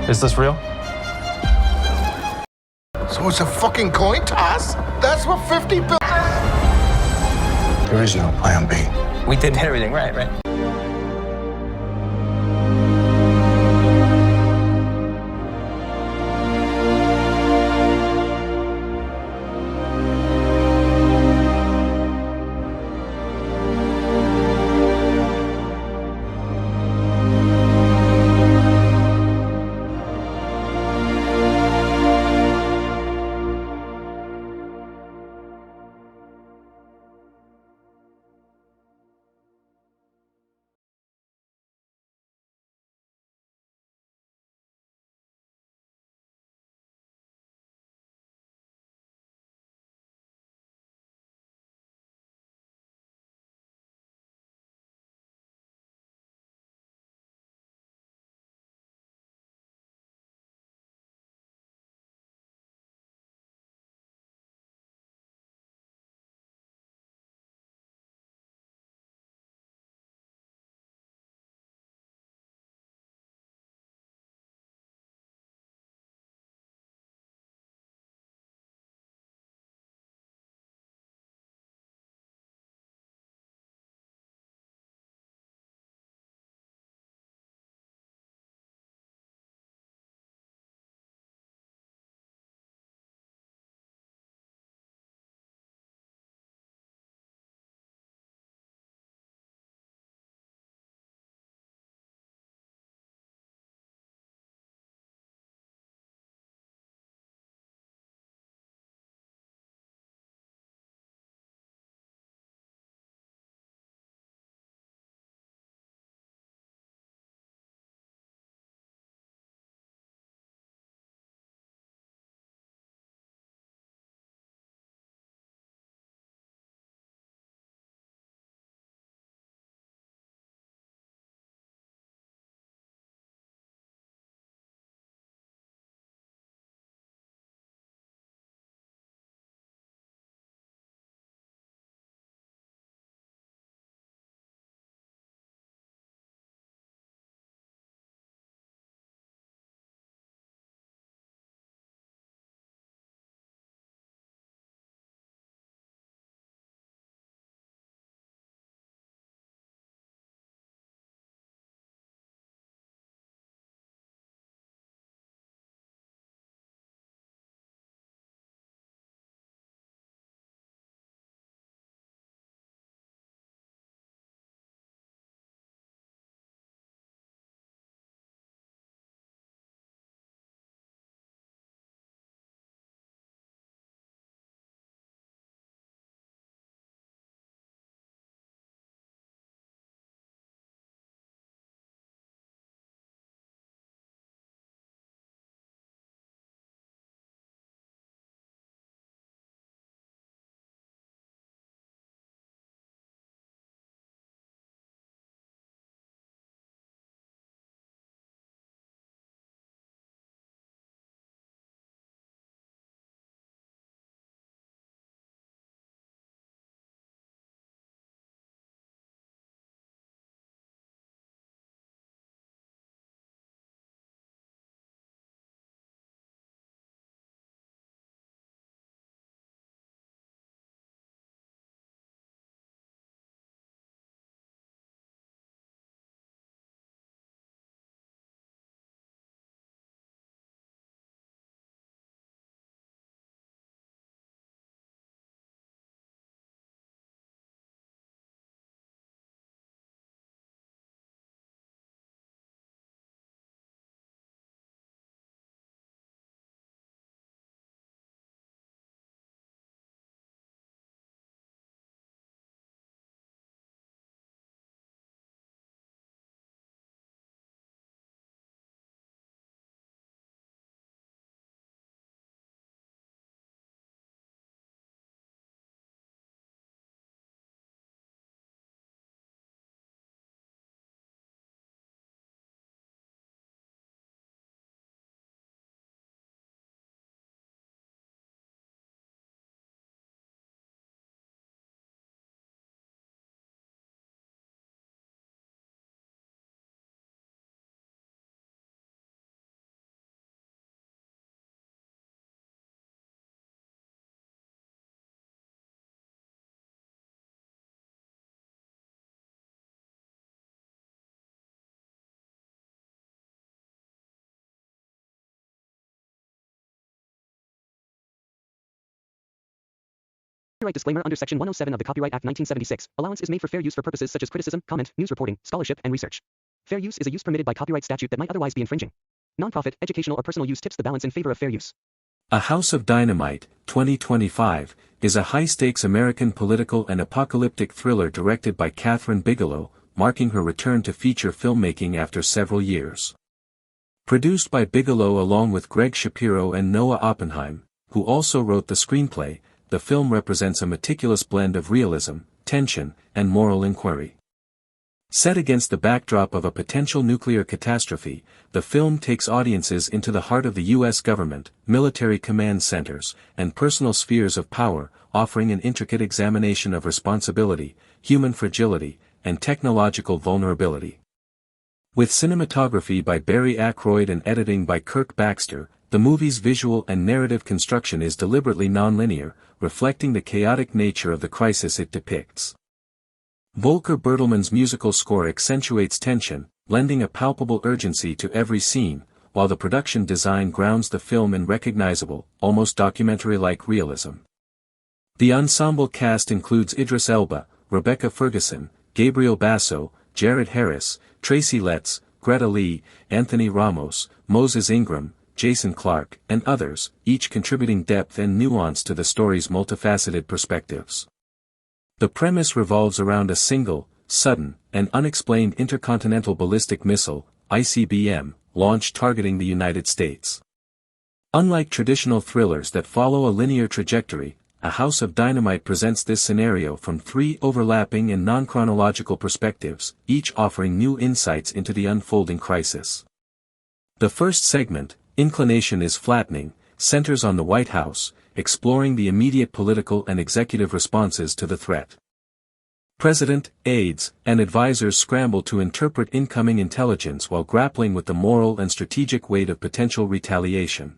Is this real? So it's a fucking coin toss? That's what 50 billion. There is no plan B. We did everything right? Copyright disclaimer under Section 107 of the Copyright Act 1976. Allowance is made for fair use for purposes such as criticism, comment, news reporting, scholarship, and research. Fair use is a use permitted by copyright statute that might otherwise be infringing. Nonprofit, educational, or personal use tips the balance in favor of fair use. A House of Dynamite, 2025, is a high-stakes American political and apocalyptic thriller directed by Kathryn Bigelow, marking her return to feature filmmaking after several years. Produced by Bigelow along with Greg Shapiro and Noah Oppenheim, who also wrote the screenplay, the film represents a meticulous blend of realism, tension, and moral inquiry. Set against the backdrop of a potential nuclear catastrophe, the film takes audiences into the heart of the U.S. government, military command centers, and personal spheres of power, offering an intricate examination of responsibility, human fragility, and technological vulnerability. With cinematography by Barry Ackroyd and editing by Kirk Baxter, the movie's visual and narrative construction is deliberately nonlinear, reflecting the chaotic nature of the crisis it depicts. Volker Bertelmann's musical score accentuates tension, lending a palpable urgency to every scene, while the production design grounds the film in recognizable, almost documentary-like realism. The ensemble cast includes Idris Elba, Rebecca Ferguson, Gabriel Basso, Jared Harris, Tracy Letts, Greta Lee, Anthony Ramos, Moses Ingram, Jason Clarke, and others, each contributing depth and nuance to the story's multifaceted perspectives. The premise revolves around a single, sudden, and unexplained intercontinental ballistic missile, ICBM, launch targeting the United States. Unlike traditional thrillers that follow a linear trajectory, A House of Dynamite presents this scenario from three overlapping and non-chronological perspectives, each offering new insights into the unfolding crisis. The first segment, Inclination is Flattening, centers on the White House, exploring the immediate political and executive responses to the threat. President, aides, and advisors scramble to interpret incoming intelligence while grappling with the moral and strategic weight of potential retaliation.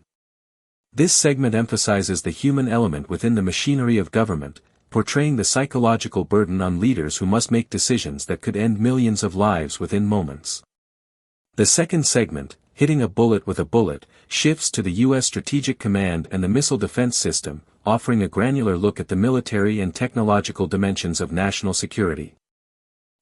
This segment emphasizes the human element within the machinery of government, portraying the psychological burden on leaders who must make decisions that could end millions of lives within moments. The second segment, Hitting a Bullet with a Bullet, shifts to the U.S. Strategic Command and the Missile Defense System, offering a granular look at the military and technological dimensions of national security.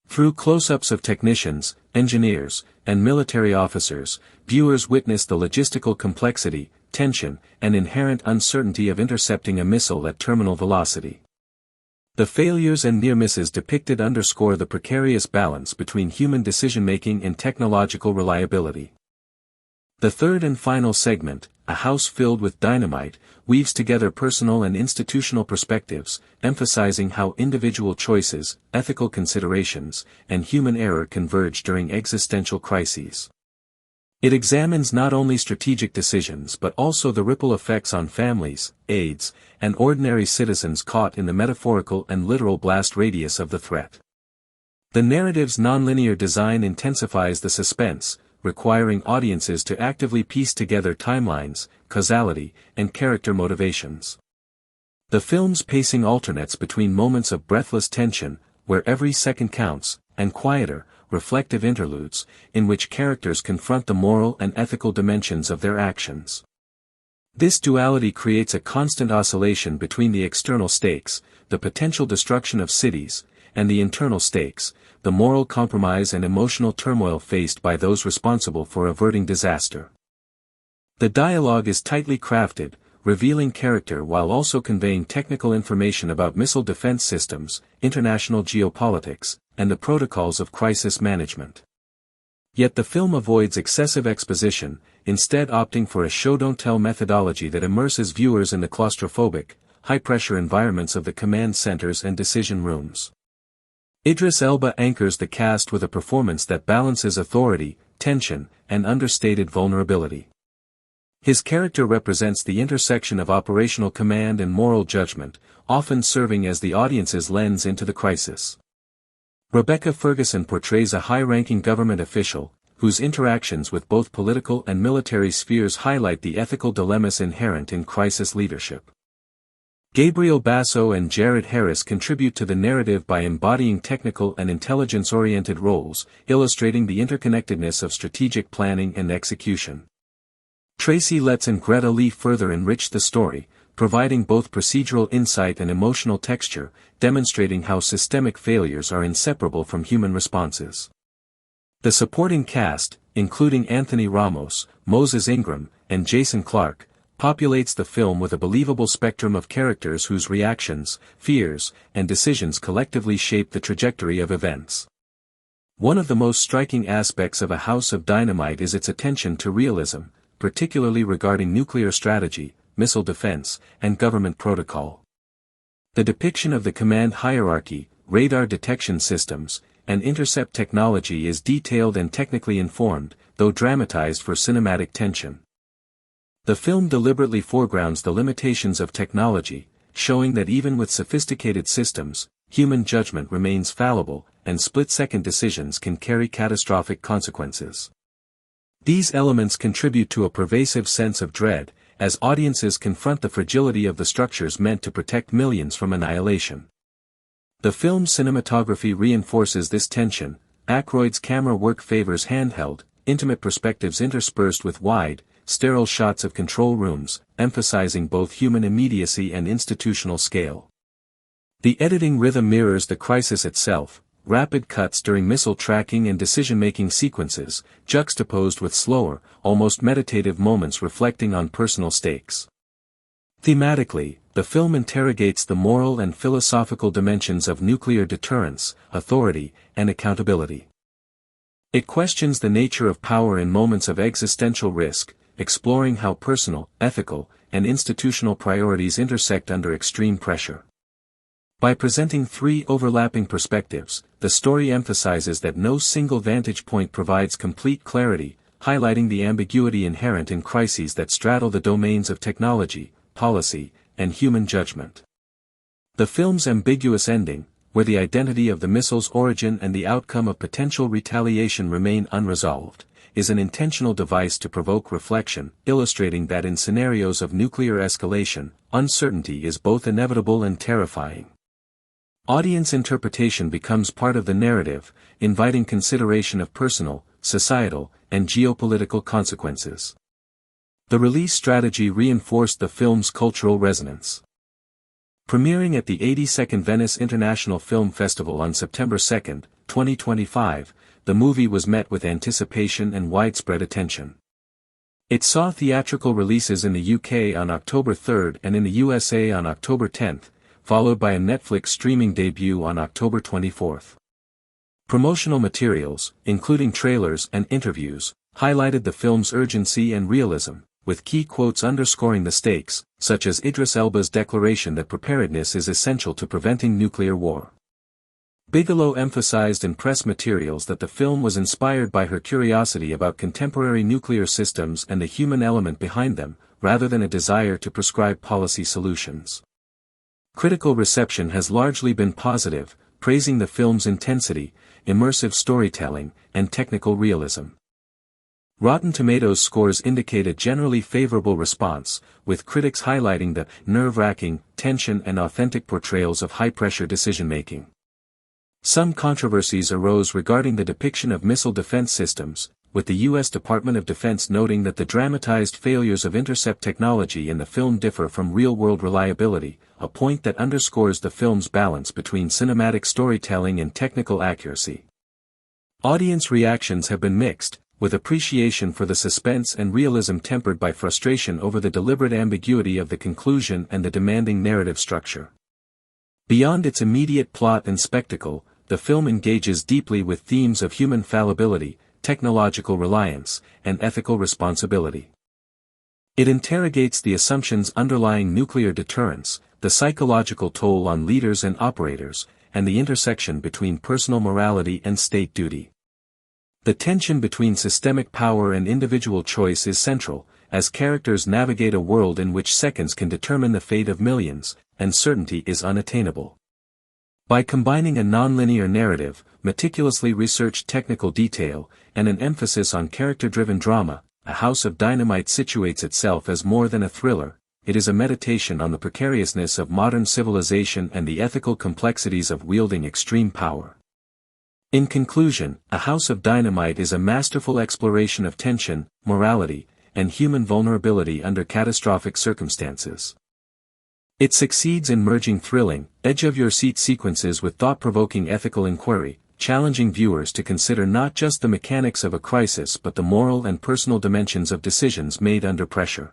Through close-ups of technicians, engineers, and military officers, viewers witness the logistical complexity, tension, and inherent uncertainty of intercepting a missile at terminal velocity. The failures and near misses depicted underscore the precarious balance between human decision-making and technological reliability. The third and final segment, A House Filled with Dynamite, weaves together personal and institutional perspectives, emphasizing how individual choices, ethical considerations, and human error converge during existential crises. It examines not only strategic decisions but also the ripple effects on families, aides, and ordinary citizens caught in the metaphorical and literal blast radius of the threat. The narrative's nonlinear design intensifies the suspense, requiring audiences to actively piece together timelines, causality, and character motivations. The film's pacing alternates between moments of breathless tension, where every second counts, and quieter, reflective interludes, in which characters confront the moral and ethical dimensions of their actions. This duality creates a constant oscillation between the external stakes, the potential destruction of cities, and the internal stakes, the moral compromise and emotional turmoil faced by those responsible for averting disaster. The dialogue is tightly crafted, revealing character while also conveying technical information about missile defense systems, international geopolitics, and the protocols of crisis management. Yet the film avoids excessive exposition, instead opting for a show-don't-tell methodology that immerses viewers in the claustrophobic, high-pressure environments of the command centers and decision rooms. Idris Elba anchors the cast with a performance that balances authority, tension, and understated vulnerability. His character represents the intersection of operational command and moral judgment, often serving as the audience's lens into the crisis. Rebecca Ferguson portrays a high-ranking government official, whose interactions with both political and military spheres highlight the ethical dilemmas inherent in crisis leadership. Gabriel Basso and Jared Harris contribute to the narrative by embodying technical and intelligence-oriented roles, illustrating the interconnectedness of strategic planning and execution. Tracy Letts and Greta Lee further enrich the story, providing both procedural insight and emotional texture, demonstrating how systemic failures are inseparable from human responses. The supporting cast, including Anthony Ramos, Moses Ingram, and Jason Clarke, populates the film with a believable spectrum of characters whose reactions, fears, and decisions collectively shape the trajectory of events. One of the most striking aspects of A House of Dynamite is its attention to realism, particularly regarding nuclear strategy, missile defense, and government protocol. The depiction of the command hierarchy, radar detection systems, and intercept technology is detailed and technically informed, though dramatized for cinematic tension. The film deliberately foregrounds the limitations of technology, showing that even with sophisticated systems, human judgment remains fallible, and split-second decisions can carry catastrophic consequences. These elements contribute to a pervasive sense of dread, as audiences confront the fragility of the structures meant to protect millions from annihilation. The film's cinematography reinforces this tension. Aykroyd's camera work favors handheld, intimate perspectives interspersed with wide, sterile shots of control rooms, emphasizing both human immediacy and institutional scale. The editing rhythm mirrors the crisis itself, rapid cuts during missile tracking and decision-making sequences, juxtaposed with slower, almost meditative moments reflecting on personal stakes. Thematically, the film interrogates the moral and philosophical dimensions of nuclear deterrence, authority, and accountability. It questions the nature of power in moments of existential risk, exploring how personal, ethical, and institutional priorities intersect under extreme pressure. By presenting three overlapping perspectives, the story emphasizes that no single vantage point provides complete clarity, highlighting the ambiguity inherent in crises that straddle the domains of technology, policy, and human judgment. The film's ambiguous ending, where the identity of the missile's origin and the outcome of potential retaliation remain unresolved, is an intentional device to provoke reflection, illustrating that in scenarios of nuclear escalation, uncertainty is both inevitable and terrifying. Audience interpretation becomes part of the narrative, inviting consideration of personal, societal, and geopolitical consequences. The release strategy reinforced the film's cultural resonance. Premiering at the 82nd Venice International Film Festival on September 2, 2025, the movie was met with anticipation and widespread attention. It saw theatrical releases in the UK on October 3 and in the USA on October 10, followed by a Netflix streaming debut on October 24. Promotional materials, including trailers and interviews, highlighted the film's urgency and realism, with key quotes underscoring the stakes, such as Idris Elba's declaration that preparedness is essential to preventing nuclear war. Bigelow emphasized in press materials that the film was inspired by her curiosity about contemporary nuclear systems and the human element behind them, rather than a desire to prescribe policy solutions. Critical reception has largely been positive, praising the film's intensity, immersive storytelling, and technical realism. Rotten Tomatoes scores indicate a generally favorable response, with critics highlighting the nerve-wracking tension and authentic portrayals of high-pressure decision-making. Some controversies arose regarding the depiction of missile defense systems, with the U.S. Department of Defense noting that the dramatized failures of intercept technology in the film differ from real-world reliability, a point that underscores the film's balance between cinematic storytelling and technical accuracy. Audience reactions have been mixed, with appreciation for the suspense and realism tempered by frustration over the deliberate ambiguity of the conclusion and the demanding narrative structure. Beyond its immediate plot and spectacle, the film engages deeply with themes of human fallibility, technological reliance, and ethical responsibility. It interrogates the assumptions underlying nuclear deterrence, the psychological toll on leaders and operators, and the intersection between personal morality and state duty. The tension between systemic power and individual choice is central, as characters navigate a world in which seconds can determine the fate of millions, and certainty is unattainable. By combining a nonlinear narrative, meticulously researched technical detail, and an emphasis on character-driven drama, A House of Dynamite situates itself as more than a thriller. It is a meditation on the precariousness of modern civilization and the ethical complexities of wielding extreme power. In conclusion, A House of Dynamite is a masterful exploration of tension, morality, and human vulnerability under catastrophic circumstances. It succeeds in merging thrilling, edge-of-your-seat sequences with thought-provoking ethical inquiry, challenging viewers to consider not just the mechanics of a crisis but the moral and personal dimensions of decisions made under pressure.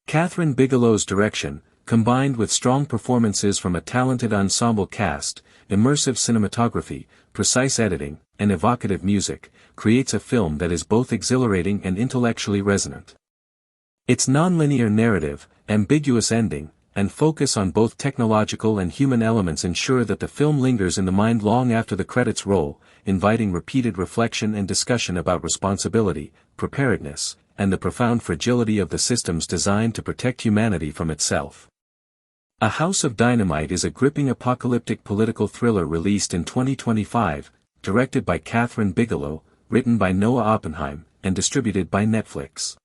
Kathryn Bigelow's direction, combined with strong performances from a talented ensemble cast, immersive cinematography, precise editing, and evocative music, creates a film that is both exhilarating and intellectually resonant. Its nonlinear narrative, ambiguous ending, and focus on both technological and human elements ensure that the film lingers in the mind long after the credits roll, inviting repeated reflection and discussion about responsibility, preparedness, and the profound fragility of the systems designed to protect humanity from itself. A House of Dynamite is a gripping apocalyptic political thriller released in 2025, directed by Kathryn Bigelow, written by Noah Oppenheim, and distributed by Netflix.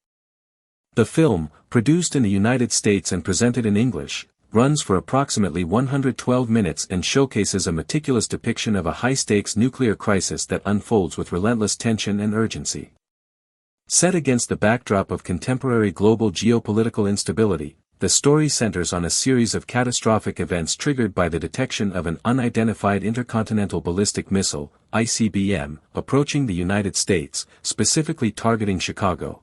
The film, produced in the United States and presented in English, runs for approximately 112 minutes and showcases a meticulous depiction of a high-stakes nuclear crisis that unfolds with relentless tension and urgency. Set against the backdrop of contemporary global geopolitical instability, the story centers on a series of catastrophic events triggered by the detection of an unidentified intercontinental ballistic missile, ICBM, approaching the United States, specifically targeting Chicago.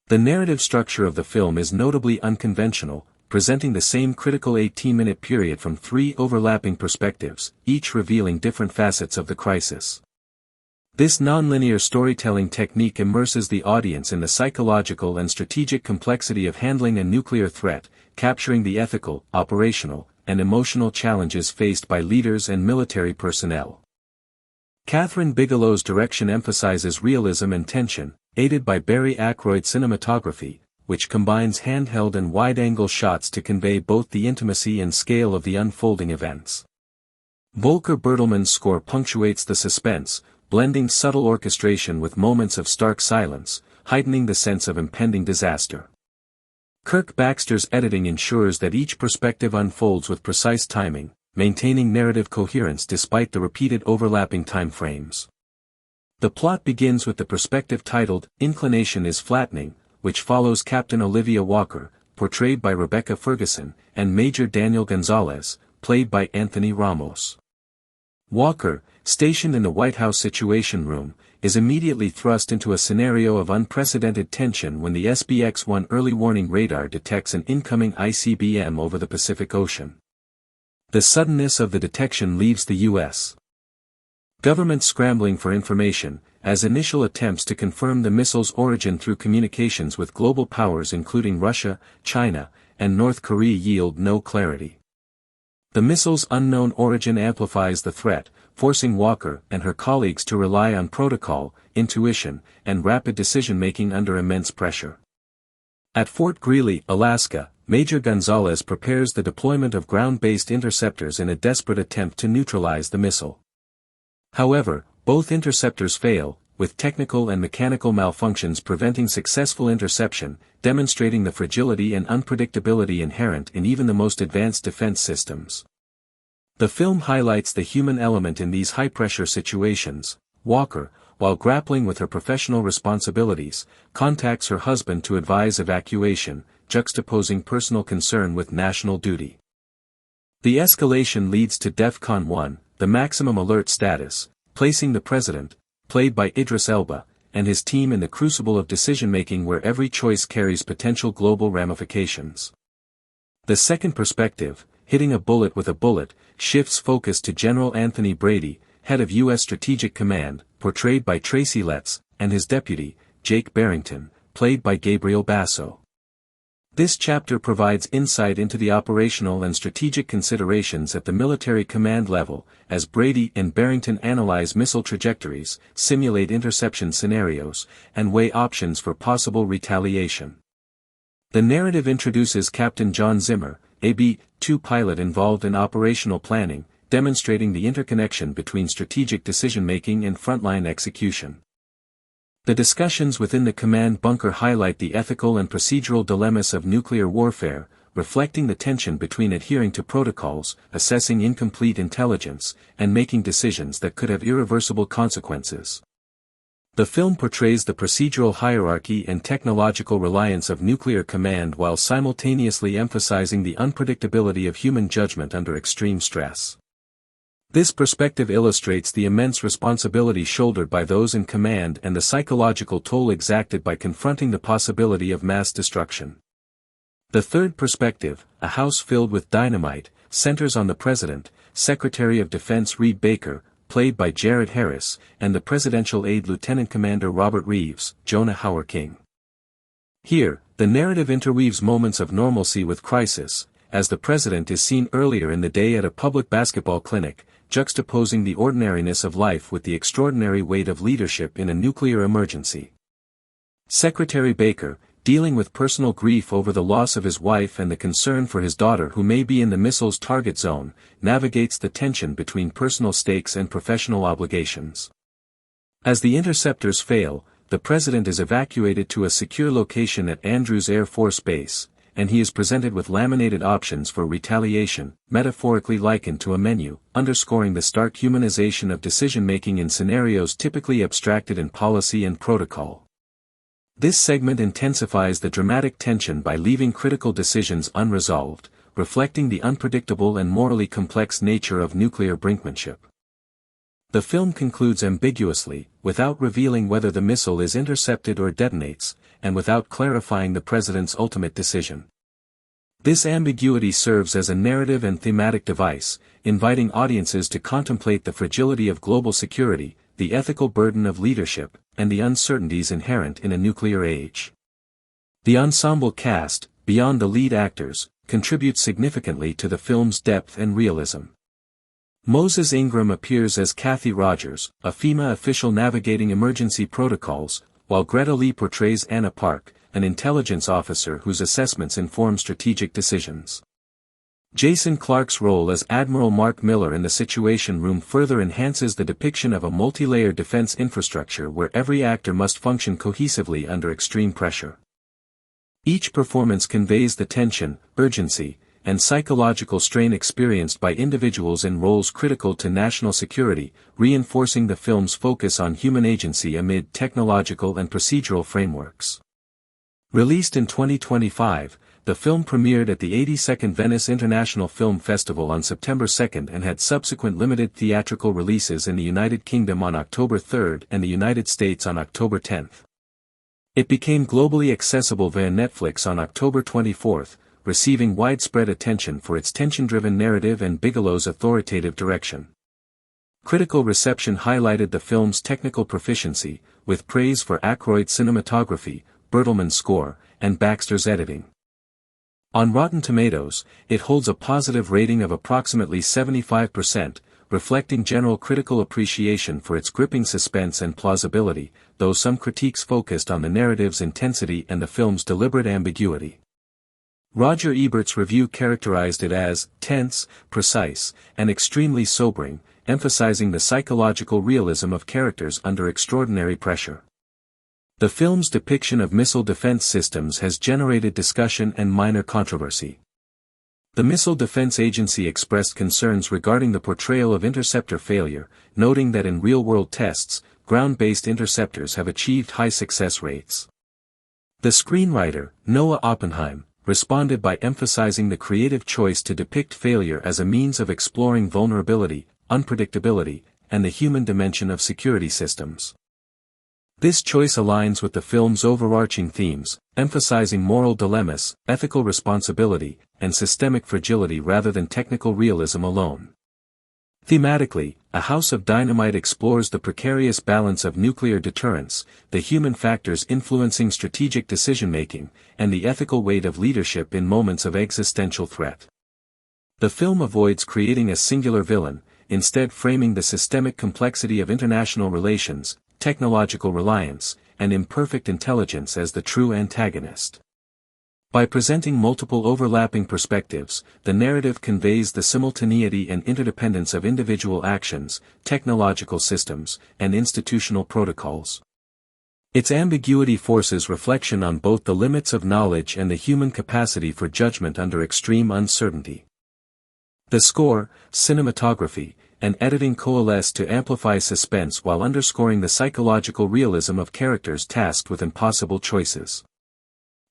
The narrative structure of the film is notably unconventional, presenting the same critical 18-minute period from three overlapping perspectives, each revealing different facets of the crisis. This nonlinear storytelling technique immerses the audience in the psychological and strategic complexity of handling a nuclear threat, capturing the ethical, operational, and emotional challenges faced by leaders and military personnel. Kathryn Bigelow's direction emphasizes realism and tension, aided by Barry Ackroyd's cinematography, which combines handheld and wide-angle shots to convey both the intimacy and scale of the unfolding events. Volker Bertelmann's score punctuates the suspense, blending subtle orchestration with moments of stark silence, heightening the sense of impending disaster. Kirk Baxter's editing ensures that each perspective unfolds with precise timing, maintaining narrative coherence despite the repeated overlapping time frames. The plot begins with the perspective titled, "Inclination is Flattening," which follows Captain Olivia Walker, portrayed by Rebecca Ferguson, and Major Daniel Gonzalez, played by Anthony Ramos. Walker, stationed in the White House Situation Room, is immediately thrust into a scenario of unprecedented tension when the SBX-1 early warning radar detects an incoming ICBM over the Pacific Ocean. The suddenness of the detection leaves the U.S. government scrambling for information, as initial attempts to confirm the missile's origin through communications with global powers including Russia, China, and North Korea yield no clarity. The missile's unknown origin amplifies the threat, forcing Walker and her colleagues to rely on protocol, intuition, and rapid decision-making under immense pressure. At Fort Greely, Alaska, Major Gonzalez prepares the deployment of ground-based interceptors in a desperate attempt to neutralize the missile. However, both interceptors fail, with technical and mechanical malfunctions preventing successful interception, demonstrating the fragility and unpredictability inherent in even the most advanced defense systems. The film highlights the human element in these high-pressure situations. Walker, while grappling with her professional responsibilities, contacts her husband to advise evacuation, juxtaposing personal concern with national duty. The escalation leads to DEFCON 1, the maximum alert status, placing the president, played by Idris Elba, and his team in the crucible of decision-making where every choice carries potential global ramifications. The second perspective, hitting a bullet with a bullet, shifts focus to General Anthony Brady, head of U.S. Strategic Command, portrayed by Tracy Letts, and his deputy, Jake Barrington, played by Gabriel Basso. This chapter provides insight into the operational and strategic considerations at the military command level, as Brady and Barrington analyze missile trajectories, simulate interception scenarios, and weigh options for possible retaliation. The narrative introduces Captain John Zimmer, a B-2 pilot involved in operational planning, demonstrating the interconnection between strategic decision-making and frontline execution. The discussions within the command bunker highlight the ethical and procedural dilemmas of nuclear warfare, reflecting the tension between adhering to protocols, assessing incomplete intelligence, and making decisions that could have irreversible consequences. The film portrays the procedural hierarchy and technological reliance of nuclear command while simultaneously emphasizing the unpredictability of human judgment under extreme stress. This perspective illustrates the immense responsibility shouldered by those in command and the psychological toll exacted by confronting the possibility of mass destruction. The third perspective, A House Filled with Dynamite, centers on the President, Secretary of Defense Reed Baker, played by Jared Harris, and the presidential aide Lieutenant Commander Robert Reeves, Jonah Hauer-King. Here, the narrative interweaves moments of normalcy with crisis, as the president is seen earlier in the day at a public basketball clinic, juxtaposing the ordinariness of life with the extraordinary weight of leadership in a nuclear emergency. Secretary Baker, dealing with personal grief over the loss of his wife and the concern for his daughter who may be in the missile's target zone, navigates the tension between personal stakes and professional obligations. As the interceptors fail, the president is evacuated to a secure location at Andrews Air Force Base, and he is presented with laminated options for retaliation, metaphorically likened to a menu, underscoring the stark humanization of decision-making in scenarios typically abstracted in policy and protocol. This segment intensifies the dramatic tension by leaving critical decisions unresolved, reflecting the unpredictable and morally complex nature of nuclear brinkmanship. The film concludes ambiguously, without revealing whether the missile is intercepted or detonates, and without clarifying the president's ultimate decision. This ambiguity serves as a narrative and thematic device, inviting audiences to contemplate the fragility of global security, the ethical burden of leadership, and the uncertainties inherent in a nuclear age. The ensemble cast, beyond the lead actors, contributes significantly to the film's depth and realism. Moses Ingram appears as Kathy Rogers, a FEMA official navigating emergency protocols, while Greta Lee portrays Anna Park, an intelligence officer whose assessments inform strategic decisions. Jason Clarke's role as Admiral Mark Miller in the Situation Room further enhances the depiction of a multi-layered defense infrastructure where every actor must function cohesively under extreme pressure. Each performance conveys the tension, urgency, and psychological strain experienced by individuals in roles critical to national security, reinforcing the film's focus on human agency amid technological and procedural frameworks. Released in 2025, the film premiered at the 82nd Venice International Film Festival on September 2 and had subsequent limited theatrical releases in the United Kingdom on October 3 and the United States on October 10. It became globally accessible via Netflix on October 24, receiving widespread attention for its tension-driven narrative and Bigelow's authoritative direction. Critical reception highlighted the film's technical proficiency, with praise for Aykroyd's cinematography, Bertelmann's score, and Baxter's editing. On Rotten Tomatoes, it holds a positive rating of approximately 75%, reflecting general critical appreciation for its gripping suspense and plausibility, though some critiques focused on the narrative's intensity and the film's deliberate ambiguity. Roger Ebert's review characterized it as tense, precise, and extremely sobering, emphasizing the psychological realism of characters under extraordinary pressure. The film's depiction of missile defense systems has generated discussion and minor controversy. The Missile Defense Agency expressed concerns regarding the portrayal of interceptor failure, noting that in real-world tests, ground-based interceptors have achieved high success rates. The screenwriter, Noah Oppenheim, responded by emphasizing the creative choice to depict failure as a means of exploring vulnerability, unpredictability, and the human dimension of security systems. This choice aligns with the film's overarching themes, emphasizing moral dilemmas, ethical responsibility, and systemic fragility rather than technical realism alone. Thematically, A House of Dynamite explores the precarious balance of nuclear deterrence, the human factors influencing strategic decision-making, and the ethical weight of leadership in moments of existential threat. The film avoids creating a singular villain, instead framing the systemic complexity of international relations, technological reliance, and imperfect intelligence as the true antagonist. By presenting multiple overlapping perspectives, the narrative conveys the simultaneity and interdependence of individual actions, technological systems, and institutional protocols. Its ambiguity forces reflection on both the limits of knowledge and the human capacity for judgment under extreme uncertainty. The score, cinematography, and editing coalesce to amplify suspense while underscoring the psychological realism of characters tasked with impossible choices.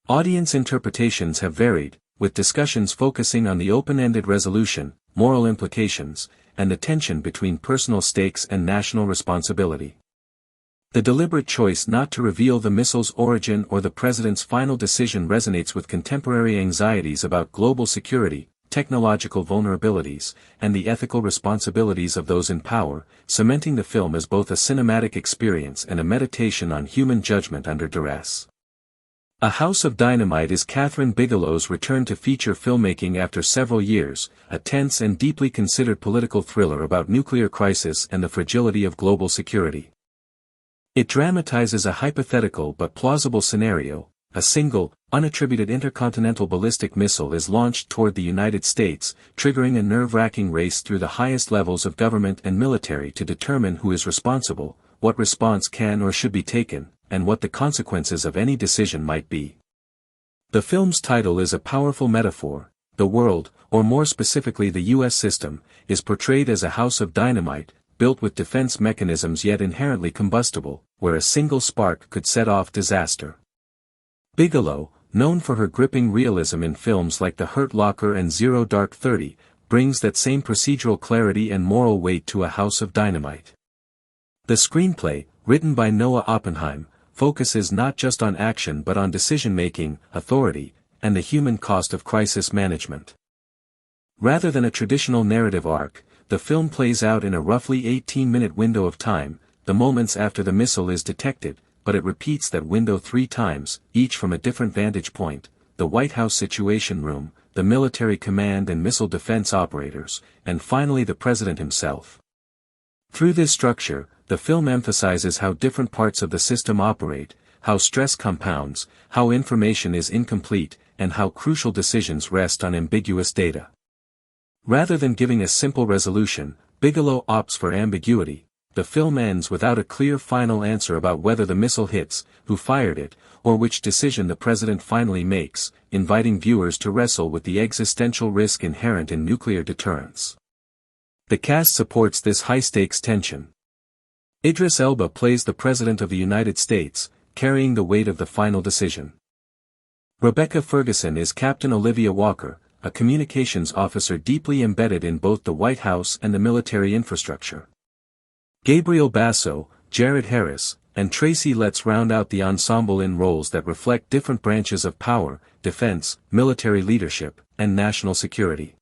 Audience interpretations have varied, with discussions focusing on the open-ended resolution, moral implications, and the tension between personal stakes and national responsibility. The deliberate choice not to reveal the missile's origin or the president's final decision resonates with contemporary anxieties about global security, technological vulnerabilities, and the ethical responsibilities of those in power, cementing the film as both a cinematic experience and a meditation on human judgment under duress. A House of Dynamite is Kathryn Bigelow's return to feature filmmaking after several years, a tense and deeply considered political thriller about nuclear crisis and the fragility of global security. It dramatizes a hypothetical but plausible scenario: a single, unattributed intercontinental ballistic missile is launched toward the United States, triggering a nerve-wracking race through the highest levels of government and military to determine who is responsible, what response can or should be taken, and what the consequences of any decision might be. The film's title is a powerful metaphor. The world, or more specifically the U.S. system, is portrayed as a house of dynamite, built with defense mechanisms yet inherently combustible, where a single spark could set off disaster. Bigelow, known for her gripping realism in films like The Hurt Locker and Zero Dark 30, brings that same procedural clarity and moral weight to A House of Dynamite. The screenplay, written by Noah Oppenheim, focuses not just on action but on decision-making, authority, and the human cost of crisis management. Rather than a traditional narrative arc, the film plays out in a roughly 18-minute window of time, the moments after the missile is detected, but it repeats that window 3 times, each from a different vantage point: the White House Situation Room, the military command and missile defense operators, and finally the president himself. Through this structure, the film emphasizes how different parts of the system operate, how stress compounds, how information is incomplete, and how crucial decisions rest on ambiguous data. Rather than giving a simple resolution, Bigelow opts for ambiguity. The film ends without a clear final answer about whether the missile hits, who fired it, or which decision the president finally makes, inviting viewers to wrestle with the existential risk inherent in nuclear deterrence. The cast supports this high-stakes tension. Idris Elba plays the President of the United States, carrying the weight of the final decision. Rebecca Ferguson is Captain Olivia Walker, a communications officer deeply embedded in both the White House and the military infrastructure. Gabriel Basso, Jared Harris, and Tracy Letts round out the ensemble in roles that reflect different branches of power: defense, military leadership, and national security.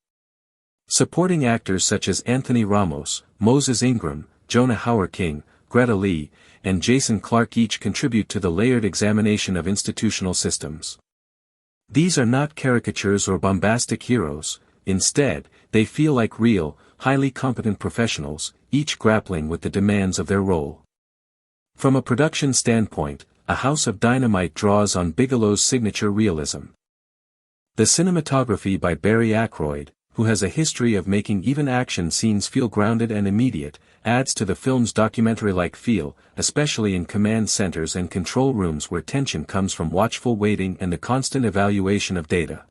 Supporting actors such as Anthony Ramos, Moses Ingram, Jonah Hauer-King, Greta Lee, and Jason Clarke each contribute to the layered examination of institutional systems. These are not caricatures or bombastic heroes. Instead, they feel like real, highly competent professionals, each grappling with the demands of their role. From a production standpoint, A House of Dynamite draws on Bigelow's signature realism. The cinematography by Barry Ackroyd, who has a history of making even action scenes feel grounded and immediate, adds to the film's documentary-like feel, especially in command centers and control rooms where tension comes from watchful waiting and the constant evaluation of data.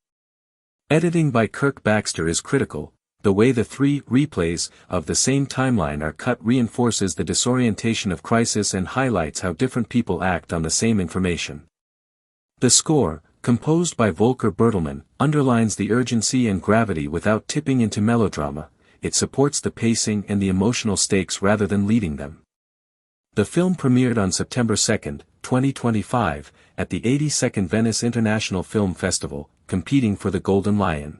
Editing by Kirk Baxter is critical. The way the 3 replays of the same timeline are cut reinforces the disorientation of crisis and highlights how different people act on the same information. The score, composed by Volker Bertelmann, underlines the urgency and gravity without tipping into melodrama. It supports the pacing and the emotional stakes rather than leading them. The film premiered on September 2, 2025, at the 82nd Venice International Film Festival, competing for the Golden Lion.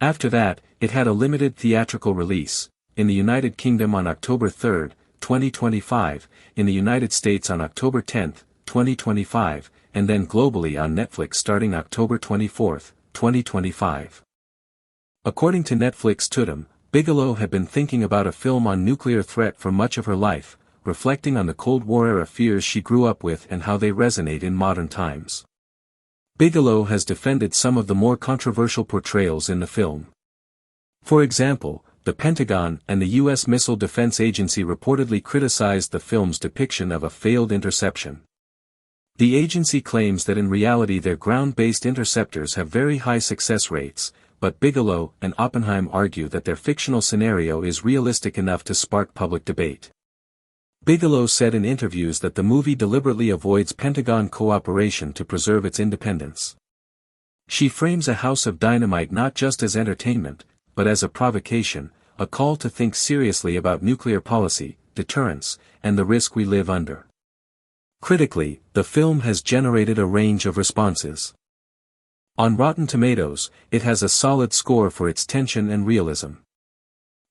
After that, it had a limited theatrical release, in the United Kingdom on October 3, 2025, in the United States on October 10, 2025, and then globally on Netflix starting October 24, 2025. According to Netflix Tudum, Bigelow had been thinking about a film on nuclear threat for much of her life, reflecting on the Cold War-era fears she grew up with and how they resonate in modern times. Bigelow has defended some of the more controversial portrayals in the film. For example, the Pentagon and the U.S. Missile Defense Agency reportedly criticized the film's depiction of a failed interception. The agency claims that in reality their ground-based interceptors have very high success rates, but Bigelow and Oppenheim argue that their fictional scenario is realistic enough to spark public debate. Bigelow said in interviews that the movie deliberately avoids Pentagon cooperation to preserve its independence. She frames A House of Dynamite not just as entertainment, but as a provocation, a call to think seriously about nuclear policy, deterrence, and the risk we live under. Critically, the film has generated a range of responses. On Rotten Tomatoes, it has a solid score for its tension and realism.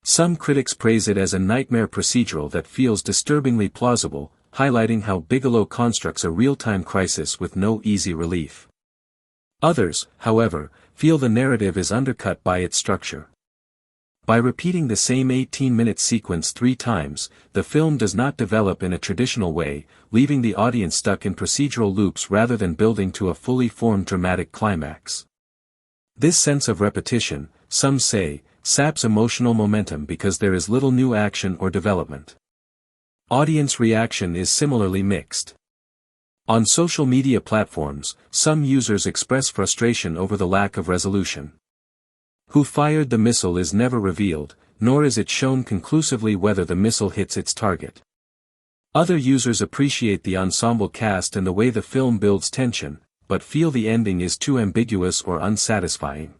Some critics praise it as a nightmare procedural that feels disturbingly plausible, highlighting how Bigelow constructs a real-time crisis with no easy relief. Others, however, feel the narrative is undercut by its structure. By repeating the same 18-minute sequence 3 times, the film does not develop in a traditional way, leaving the audience stuck in procedural loops rather than building to a fully formed dramatic climax. This sense of repetition, some say, saps emotional momentum because there is little new action or development. Audience reaction is similarly mixed. On social media platforms, some users express frustration over the lack of resolution. Who fired the missile is never revealed, nor is it shown conclusively whether the missile hits its target. Other users appreciate the ensemble cast and the way the film builds tension, but feel the ending is too ambiguous or unsatisfying.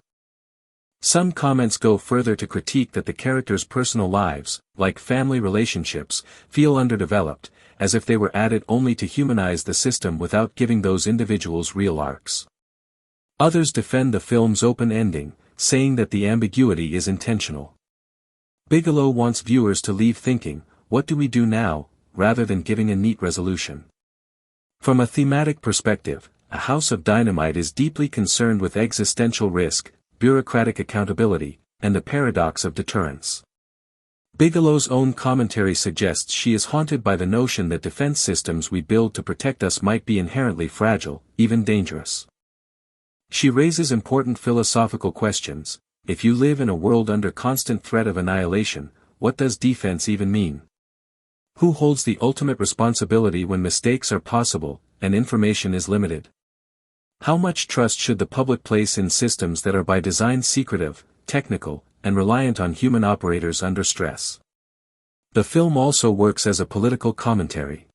Some comments go further to critique that the characters' personal lives, like family relationships, feel underdeveloped, as if they were added only to humanize the system without giving those individuals real arcs. Others defend the film's open ending, saying that the ambiguity is intentional. Bigelow wants viewers to leave thinking, "What do we do now?" rather than giving a neat resolution. From a thematic perspective, A House of Dynamite is deeply concerned with existential risk, bureaucratic accountability, and the paradox of deterrence. Bigelow's own commentary suggests she is haunted by the notion that defense systems we build to protect us might be inherently fragile, even dangerous. She raises important philosophical questions. If you live in a world under constant threat of annihilation, what does defense even mean? Who holds the ultimate responsibility when mistakes are possible, and information is limited? How much trust should the public place in systems that are by design secretive, technical, and reliant on human operators under stress? The film also works as a political commentary.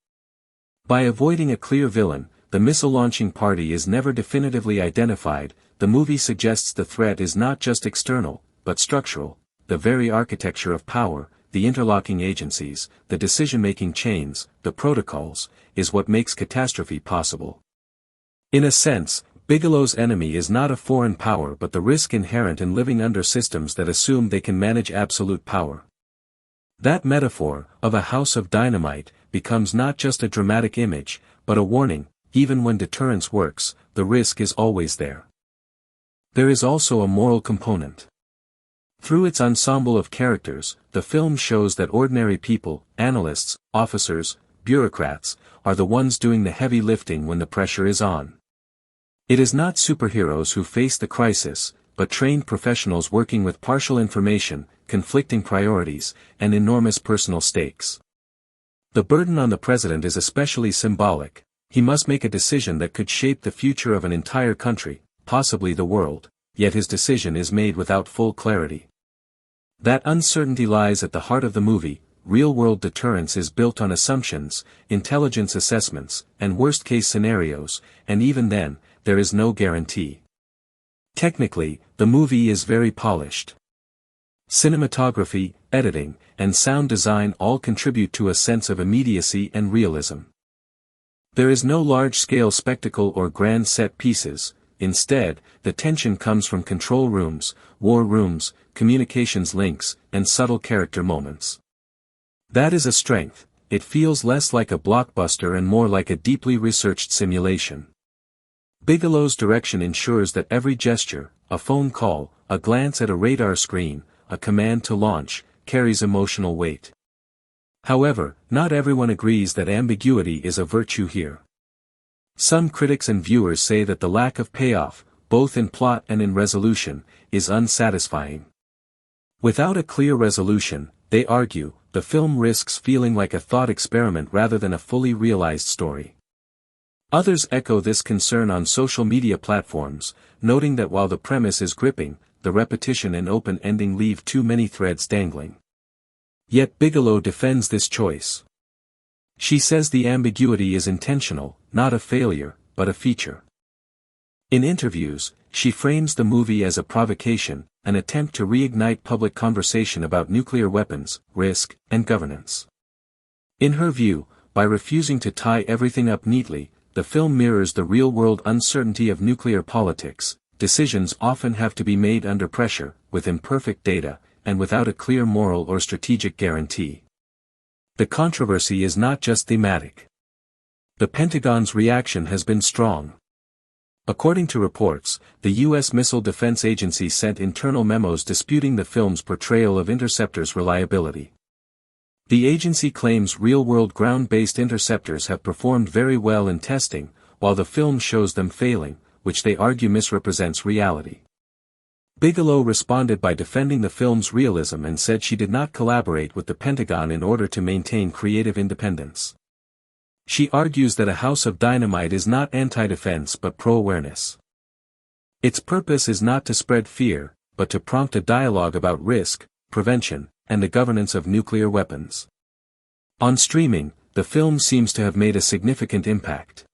By avoiding a clear villain, the missile-launching party is never definitively identified. The movie suggests the threat is not just external, but structural. The very architecture of power, the interlocking agencies, the decision-making chains, the protocols, is what makes catastrophe possible. In a sense, Bigelow's enemy is not a foreign power but the risk inherent in living under systems that assume they can manage absolute power. That metaphor, of a house of dynamite, becomes not just a dramatic image, but a warning. Even when deterrence works, the risk is always there. There is also a moral component. Through its ensemble of characters, the film shows that ordinary people, analysts, officers, bureaucrats, are the ones doing the heavy lifting when the pressure is on. It is not superheroes who face the crisis, but trained professionals working with partial information, conflicting priorities, and enormous personal stakes. The burden on the president is especially symbolic. He must make a decision that could shape the future of an entire country, possibly the world, yet his decision is made without full clarity. That uncertainty lies at the heart of the movie. Real-world deterrence is built on assumptions, intelligence assessments, and worst-case scenarios, and even then, there is no guarantee. Technically, the movie is very polished. Cinematography, editing, and sound design all contribute to a sense of immediacy and realism. There is no large-scale spectacle or grand set pieces. Instead, the tension comes from control rooms, war rooms, communications links, and subtle character moments. That is a strength. It feels less like a blockbuster and more like a deeply researched simulation. Bigelow's direction ensures that every gesture, a phone call, a glance at a radar screen, a command to launch, carries emotional weight. However, not everyone agrees that ambiguity is a virtue here. Some critics and viewers say that the lack of payoff, both in plot and in resolution, is unsatisfying. Without a clear resolution, they argue, the film risks feeling like a thought experiment rather than a fully realized story. Others echo this concern on social media platforms, noting that while the premise is gripping, the repetition and open ending leave too many threads dangling. Yet Bigelow defends this choice. She says the ambiguity is intentional, not a failure, but a feature. In interviews, she frames the movie as a provocation, an attempt to reignite public conversation about nuclear weapons, risk, and governance. In her view, by refusing to tie everything up neatly, the film mirrors the real-world uncertainty of nuclear politics. Decisions often have to be made under pressure, with imperfect data, and without a clear moral or strategic guarantee. The controversy is not just thematic. The Pentagon's reaction has been strong. According to reports, the U.S. Missile Defense Agency sent internal memos disputing the film's portrayal of interceptors' reliability. The agency claims real-world ground-based interceptors have performed very well in testing, while the film shows them failing, which they argue misrepresents reality. Bigelow responded by defending the film's realism and said she did not collaborate with the Pentagon in order to maintain creative independence. She argues that A House of Dynamite is not anti-defense but pro-awareness. Its purpose is not to spread fear, but to prompt a dialogue about risk, prevention, and the governance of nuclear weapons. On streaming, the film seems to have made a significant impact.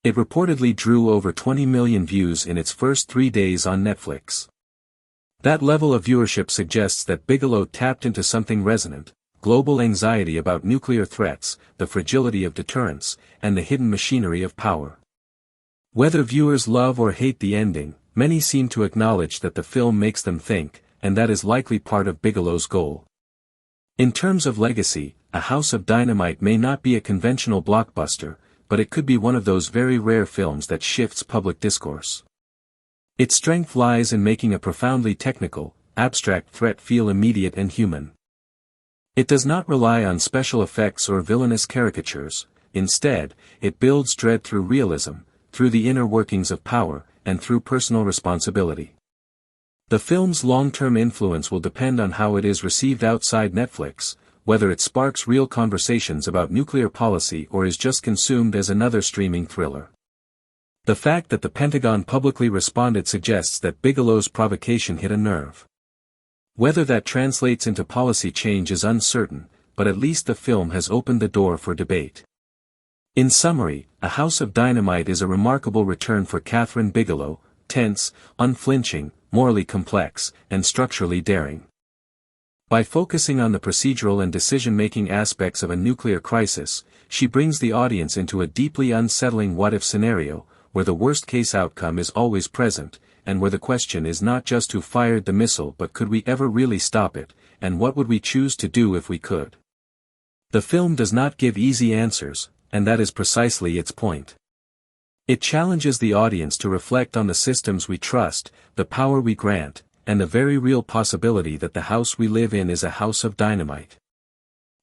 It reportedly drew over 20 million views in its first 3 days on Netflix. That level of viewership suggests that Bigelow tapped into something resonant: global anxiety about nuclear threats, the fragility of deterrence, and the hidden machinery of power. Whether viewers love or hate the ending, many seem to acknowledge that the film makes them think, and that is likely part of Bigelow's goal. In terms of legacy, A House of Dynamite may not be a conventional blockbuster, but it could be one of those very rare films that shifts public discourse. Its strength lies in making a profoundly technical, abstract threat feel immediate and human. It does not rely on special effects or villainous caricatures. Instead, it builds dread through realism, through the inner workings of power, and through personal responsibility. The film's long-term influence will depend on how it is received outside Netflix, whether it sparks real conversations about nuclear policy or is just consumed as another streaming thriller. The fact that the Pentagon publicly responded suggests that Bigelow's provocation hit a nerve. Whether that translates into policy change is uncertain, but at least the film has opened the door for debate. In summary, A House of Dynamite is a remarkable return for Kathryn Bigelow: tense, unflinching, morally complex, and structurally daring. By focusing on the procedural and decision-making aspects of a nuclear crisis, she brings the audience into a deeply unsettling what-if scenario, where the worst-case outcome is always present, and where the question is not just who fired the missile but could we ever really stop it, and what would we choose to do if we could. The film does not give easy answers, and that is precisely its point. It challenges the audience to reflect on the systems we trust, the power we grant, and the very real possibility that the house we live in is a house of dynamite.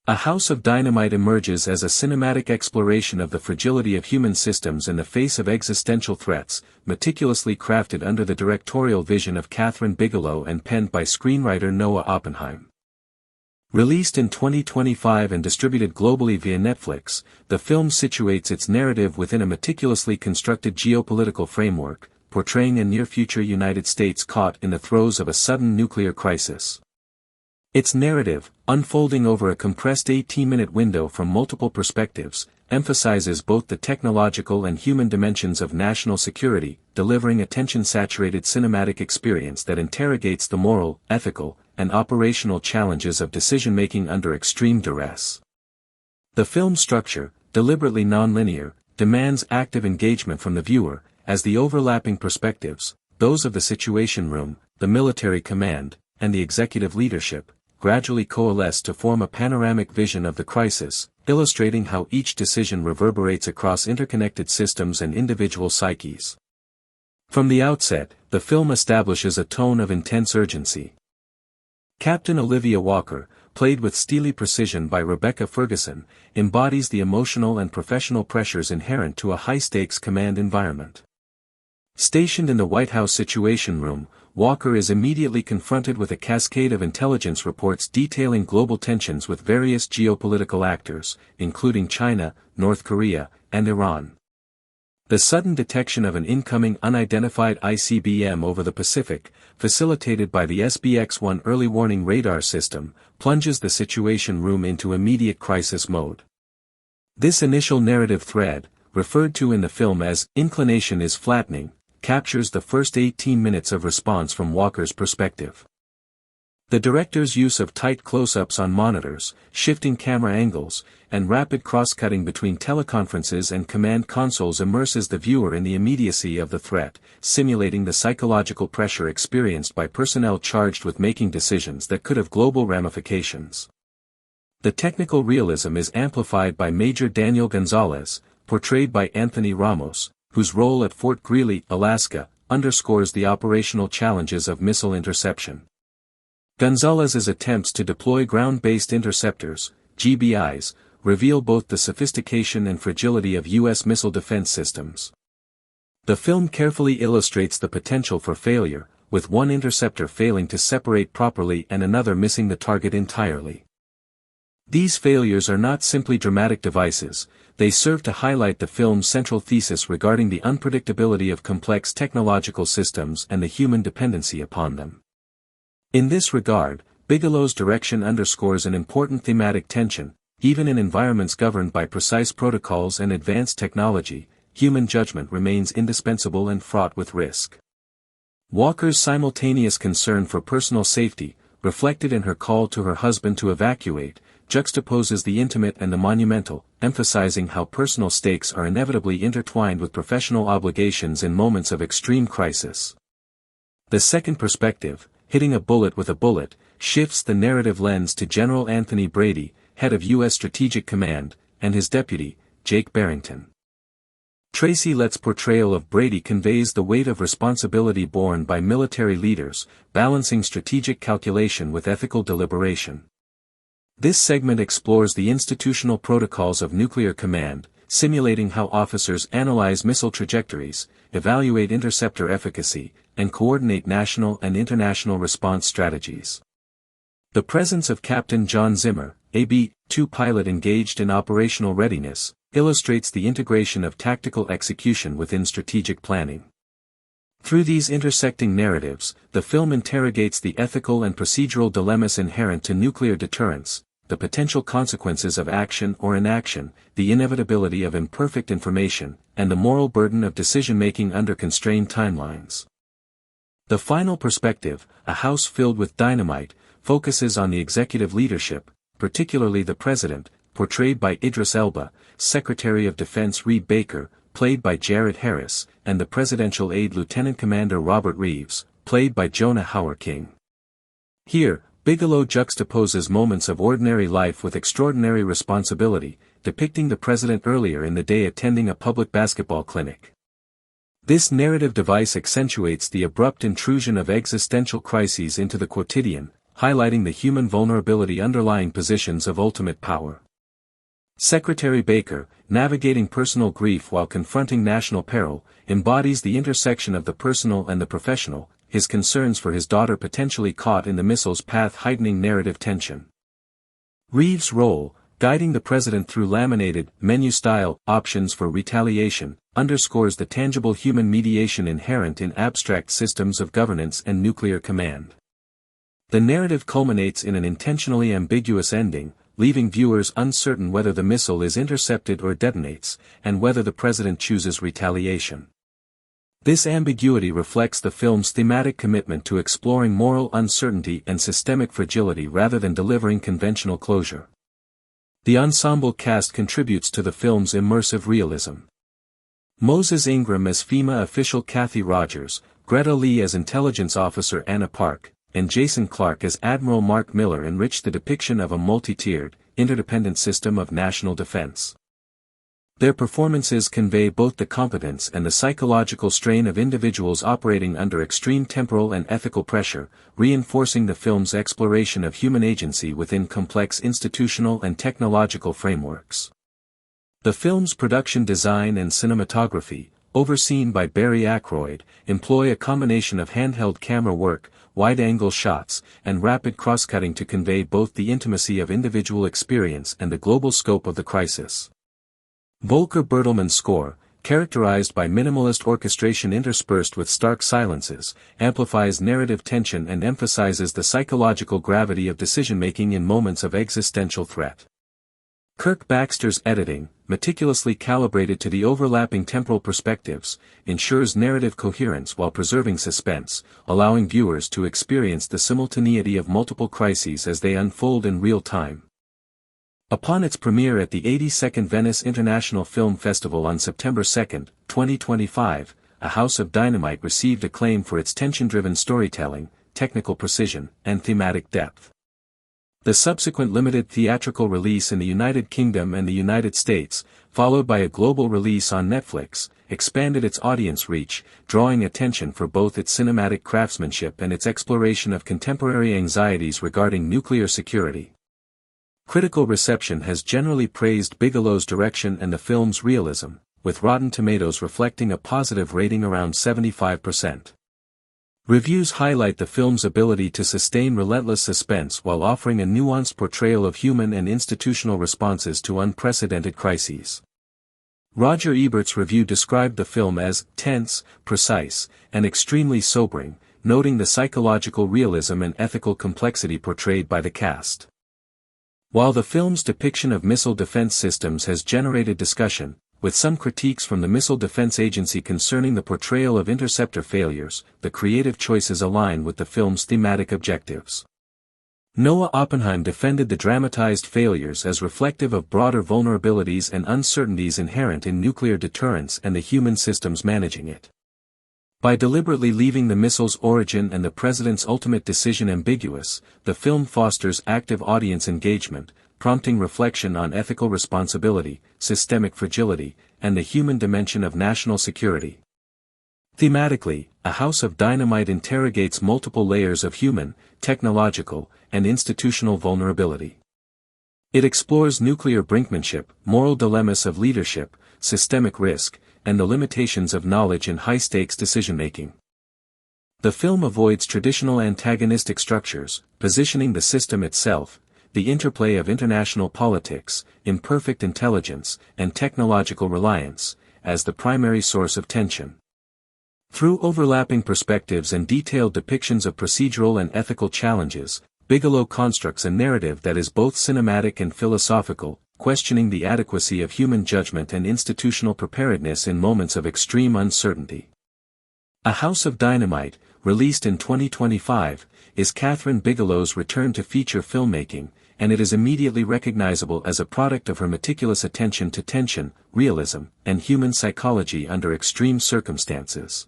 A House of Dynamite emerges as a cinematic exploration of the fragility of human systems in the face of existential threats, meticulously crafted under the directorial vision of Kathryn Bigelow and penned by screenwriter Noah Oppenheim. Released in 2025 and distributed globally via Netflix, the film situates its narrative within a meticulously constructed geopolitical framework, portraying a near-future United States caught in the throes of a sudden nuclear crisis. Its narrative, unfolding over a compressed 18-minute window from multiple perspectives, emphasizes both the technological and human dimensions of national security, delivering a tension-saturated cinematic experience that interrogates the moral, ethical, and operational challenges of decision-making under extreme duress. The film's structure, deliberately nonlinear, demands active engagement from the viewer, as the overlapping perspectives, those of the Situation Room, the military command, and the executive leadership, gradually coalesce to form a panoramic vision of the crisis, illustrating how each decision reverberates across interconnected systems and individual psyches. From the outset, the film establishes a tone of intense urgency. Captain Olivia Walker, played with steely precision by Rebecca Ferguson, embodies the emotional and professional pressures inherent to a high-stakes command environment. Stationed in the White House Situation Room, Walker is immediately confronted with a cascade of intelligence reports detailing global tensions with various geopolitical actors, including China, North Korea, and Iran. The sudden detection of an incoming unidentified ICBM over the Pacific, facilitated by the SBX-1 early warning radar system, plunges the Situation Room into immediate crisis mode. This initial narrative thread, referred to in the film as "inclination is flattening," captures the first 18 minutes of response from Walker's perspective. The director's use of tight close-ups on monitors, shifting camera angles, and rapid cross-cutting between teleconferences and command consoles immerses the viewer in the immediacy of the threat, simulating the psychological pressure experienced by personnel charged with making decisions that could have global ramifications. The technical realism is amplified by Major Daniel Gonzalez, portrayed by Anthony Ramos, whose role at Fort Greely, Alaska, underscores the operational challenges of missile interception. Gonzalez's attempts to deploy ground-based interceptors, GBIs, reveal both the sophistication and fragility of U.S. missile defense systems. The film carefully illustrates the potential for failure, with one interceptor failing to separate properly and another missing the target entirely. These failures are not simply dramatic devices, they serve to highlight the film's central thesis regarding the unpredictability of complex technological systems and the human dependency upon them. In this regard, Bigelow's direction underscores an important thematic tension. Even in environments governed by precise protocols and advanced technology, human judgment remains indispensable and fraught with risk. Walker's simultaneous concern for personal safety, reflected in her call to her husband to evacuate, juxtaposes the intimate and the monumental, emphasizing how personal stakes are inevitably intertwined with professional obligations in moments of extreme crisis. The second perspective, hitting a bullet with a bullet, shifts the narrative lens to General Anthony Brady, head of U.S. Strategic Command, and his deputy, Jake Barrington. Tracy Letts' portrayal of Brady conveys the weight of responsibility borne by military leaders, balancing strategic calculation with ethical deliberation. This segment explores the institutional protocols of nuclear command, simulating how officers analyze missile trajectories, evaluate interceptor efficacy, and coordinate national and international response strategies. The presence of Captain John Zimmer, a B-2 pilot engaged in operational readiness, illustrates the integration of tactical execution within strategic planning. Through these intersecting narratives, the film interrogates the ethical and procedural dilemmas inherent to nuclear deterrence, the potential consequences of action or inaction, the inevitability of imperfect information, and the moral burden of decision-making under constrained timelines. The final perspective, A House Filled with Dynamite, focuses on the executive leadership, particularly the President, portrayed by Idris Elba, Secretary of Defense Reed Baker, played by Jared Harris, and the Presidential Aide Lieutenant Commander Robert Reeves, played by Jonah Hauer-King. Here, Bigelow juxtaposes moments of ordinary life with extraordinary responsibility, depicting the President earlier in the day attending a public basketball clinic. This narrative device accentuates the abrupt intrusion of existential crises into the quotidian, highlighting the human vulnerability underlying positions of ultimate power. Secretary Baker, navigating personal grief while confronting national peril, embodies the intersection of the personal and the professional, his concerns for his daughter potentially caught in the missile's path heightening narrative tension. Reeves' role, guiding the President through laminated, menu-style options for retaliation, underscores the tangible human mediation inherent in abstract systems of governance and nuclear command. The narrative culminates in an intentionally ambiguous ending, leaving viewers uncertain whether the missile is intercepted or detonates, and whether the President chooses retaliation. This ambiguity reflects the film's thematic commitment to exploring moral uncertainty and systemic fragility rather than delivering conventional closure. The ensemble cast contributes to the film's immersive realism. Moses Ingram as FEMA official Kathy Rogers, Greta Lee as intelligence officer Anna Park, and Jason Clarke as Admiral Mark Miller enrich the depiction of a multi-tiered, interdependent system of national defense. Their performances convey both the competence and the psychological strain of individuals operating under extreme temporal and ethical pressure, reinforcing the film's exploration of human agency within complex institutional and technological frameworks. The film's production design and cinematography, overseen by Barry Ackroyd, employ a combination of handheld camera work, wide-angle shots, and rapid cross-cutting to convey both the intimacy of individual experience and the global scope of the crisis. Volker Bertelmann's score, characterized by minimalist orchestration interspersed with stark silences, amplifies narrative tension and emphasizes the psychological gravity of decision-making in moments of existential threat. Kirk Baxter's editing, meticulously calibrated to the overlapping temporal perspectives, ensures narrative coherence while preserving suspense, allowing viewers to experience the simultaneity of multiple crises as they unfold in real time. Upon its premiere at the 82nd Venice International Film Festival on September 2, 2025, A House of Dynamite received acclaim for its tension-driven storytelling, technical precision, and thematic depth. The subsequent limited theatrical release in the United Kingdom and the United States, followed by a global release on Netflix, expanded its audience reach, drawing attention for both its cinematic craftsmanship and its exploration of contemporary anxieties regarding nuclear security. Critical reception has generally praised Bigelow's direction and the film's realism, with Rotten Tomatoes reflecting a positive rating around 75%. Reviews highlight the film's ability to sustain relentless suspense while offering a nuanced portrayal of human and institutional responses to unprecedented crises. Roger Ebert's review described the film as tense, precise, and extremely sobering, noting the psychological realism and ethical complexity portrayed by the cast. While the film's depiction of missile defense systems has generated discussion, with some critiques from the Missile Defense Agency concerning the portrayal of interceptor failures, the creative choices align with the film's thematic objectives. Noah Oppenheim defended the dramatized failures as reflective of broader vulnerabilities and uncertainties inherent in nuclear deterrence and the human systems managing it. By deliberately leaving the missile's origin and the president's ultimate decision ambiguous, the film fosters active audience engagement, prompting reflection on ethical responsibility, systemic fragility, and the human dimension of national security. Thematically, A House of Dynamite interrogates multiple layers of human, technological, and institutional vulnerability. It explores nuclear brinkmanship, moral dilemmas of leadership, systemic risk, and the limitations of knowledge in high-stakes decision-making. The film avoids traditional antagonistic structures, positioning the system itself, the interplay of international politics, imperfect intelligence, and technological reliance, as the primary source of tension. Through overlapping perspectives and detailed depictions of procedural and ethical challenges, Bigelow constructs a narrative that is both cinematic and philosophical, questioning the adequacy of human judgment and institutional preparedness in moments of extreme uncertainty. A House of Dynamite, released in 2025, is Kathryn Bigelow's return to feature filmmaking, and it is immediately recognizable as a product of her meticulous attention to tension, realism, and human psychology under extreme circumstances.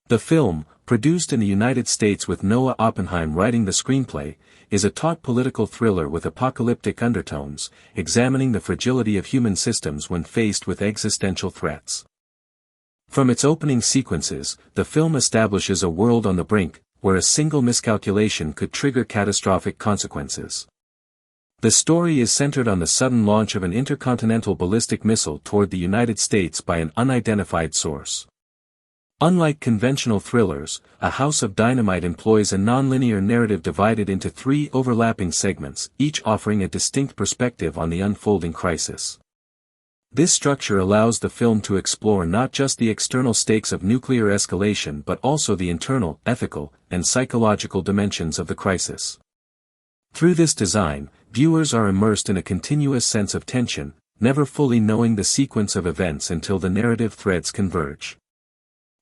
The film, produced in the United States with Noah Oppenheim writing the screenplay, is a taut political thriller with apocalyptic undertones, examining the fragility of human systems when faced with existential threats. From its opening sequences, the film establishes a world on the brink, where a single miscalculation could trigger catastrophic consequences. The story is centered on the sudden launch of an intercontinental ballistic missile toward the United States by an unidentified source. Unlike conventional thrillers, A House of Dynamite employs a nonlinear narrative divided into 3 overlapping segments, each offering a distinct perspective on the unfolding crisis. This structure allows the film to explore not just the external stakes of nuclear escalation but also the internal, ethical, and psychological dimensions of the crisis. Through this design, viewers are immersed in a continuous sense of tension, never fully knowing the sequence of events until the narrative threads converge.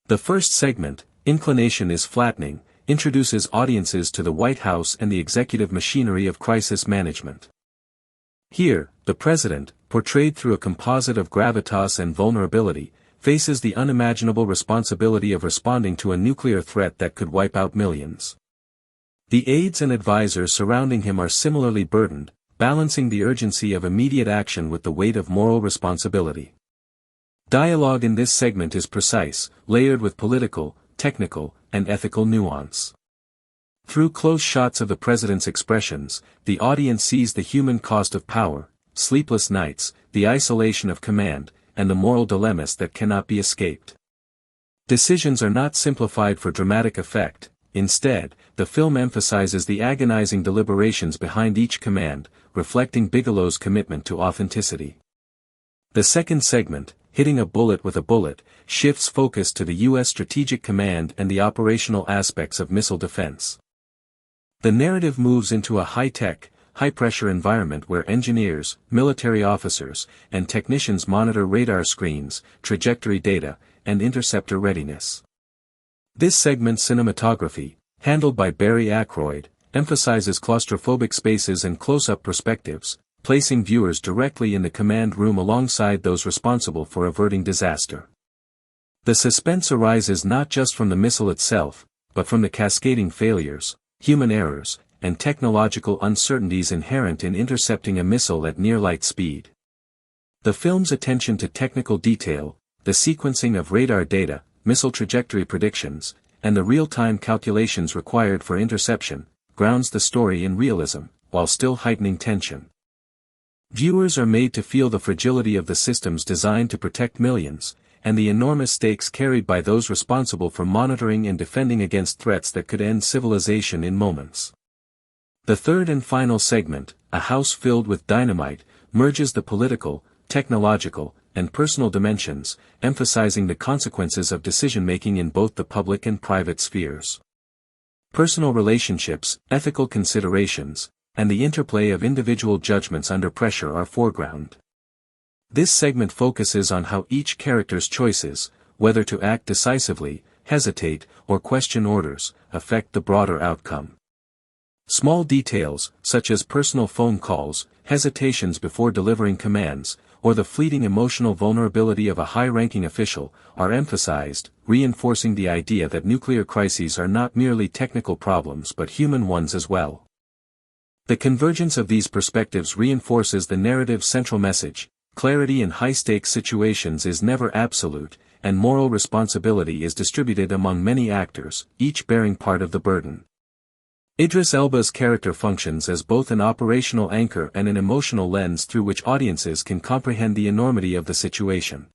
The first segment, Inclination is Flattening, introduces audiences to the White House and the executive machinery of crisis management. Here, the president, portrayed through a composite of gravitas and vulnerability, faces the unimaginable responsibility of responding to a nuclear threat that could wipe out millions. The aides and advisors surrounding him are similarly burdened, balancing the urgency of immediate action with the weight of moral responsibility. Dialogue in this segment is precise, layered with political, technical, and ethical nuance. Through close shots of the president's expressions, the audience sees the human cost of power, sleepless nights, the isolation of command, and the moral dilemmas that cannot be escaped. Decisions are not simplified for dramatic effect. Instead, the film emphasizes the agonizing deliberations behind each command, reflecting Bigelow's commitment to authenticity. The second segment, Hitting a Bullet with a Bullet, shifts focus to the U.S. Strategic Command and the operational aspects of missile defense. The narrative moves into a high-tech, high-pressure environment where engineers, military officers, and technicians monitor radar screens, trajectory data, and interceptor readiness. This segment's cinematography, handled by Barry Ackroyd, emphasizes claustrophobic spaces and close-up perspectives, placing viewers directly in the command room alongside those responsible for averting disaster. The suspense arises not just from the missile itself, but from the cascading failures, human errors, and technological uncertainties inherent in intercepting a missile at near-light speed. The film's attention to technical detail, the sequencing of radar data, missile trajectory predictions, and the real-time calculations required for interception, grounds the story in realism, while still heightening tension. Viewers are made to feel the fragility of the systems designed to protect millions, and the enormous stakes carried by those responsible for monitoring and defending against threats that could end civilization in moments. The third and final segment, A House Filled with Dynamite, merges the political, technological, and personal dimensions, emphasizing the consequences of decision-making in both the public and private spheres. Personal relationships, ethical considerations, and the interplay of individual judgments under pressure are foreground. This segment focuses on how each character's choices, whether to act decisively, hesitate, or question orders, affect the broader outcome. Small details, such as personal phone calls, hesitations before delivering commands, or the fleeting emotional vulnerability of a high-ranking official, are emphasized, reinforcing the idea that nuclear crises are not merely technical problems but human ones as well. The convergence of these perspectives reinforces the narrative's central message: clarity in high-stakes situations is never absolute, and moral responsibility is distributed among many actors, each bearing part of the burden. Idris Elba's character functions as both an operational anchor and an emotional lens through which audiences can comprehend the enormity of the situation.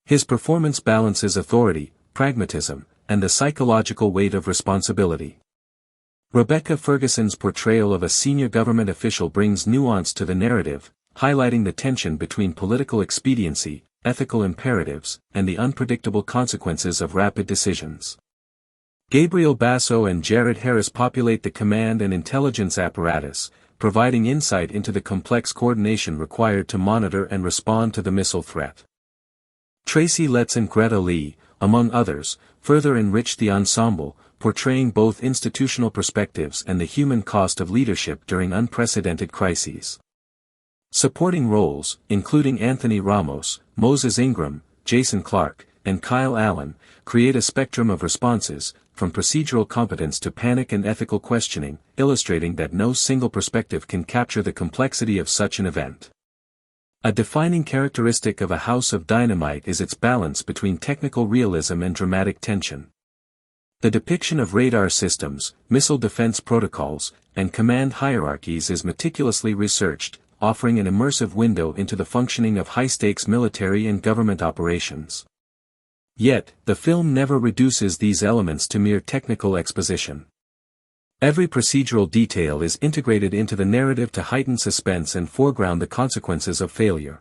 His performance balances authority, pragmatism, and the psychological weight of responsibility. Rebecca Ferguson's portrayal of a senior government official brings nuance to the narrative, highlighting the tension between political expediency, ethical imperatives, and the unpredictable consequences of rapid decisions. Gabriel Basso and Jared Harris populate the command and intelligence apparatus, providing insight into the complex coordination required to monitor and respond to the missile threat. Tracy Letts and Greta Lee, among others, further enrich the ensemble, portraying both institutional perspectives and the human cost of leadership during unprecedented crises. Supporting roles, including Anthony Ramos, Moses Ingram, Jason Clarke, and Kyle Allen, create a spectrum of responses, from procedural competence to panic and ethical questioning, illustrating that no single perspective can capture the complexity of such an event. A defining characteristic of A House of Dynamite is its balance between technical realism and dramatic tension. The depiction of radar systems, missile defense protocols, and command hierarchies is meticulously researched, offering an immersive window into the functioning of high-stakes military and government operations. Yet, the film never reduces these elements to mere technical exposition. Every procedural detail is integrated into the narrative to heighten suspense and foreground the consequences of failure.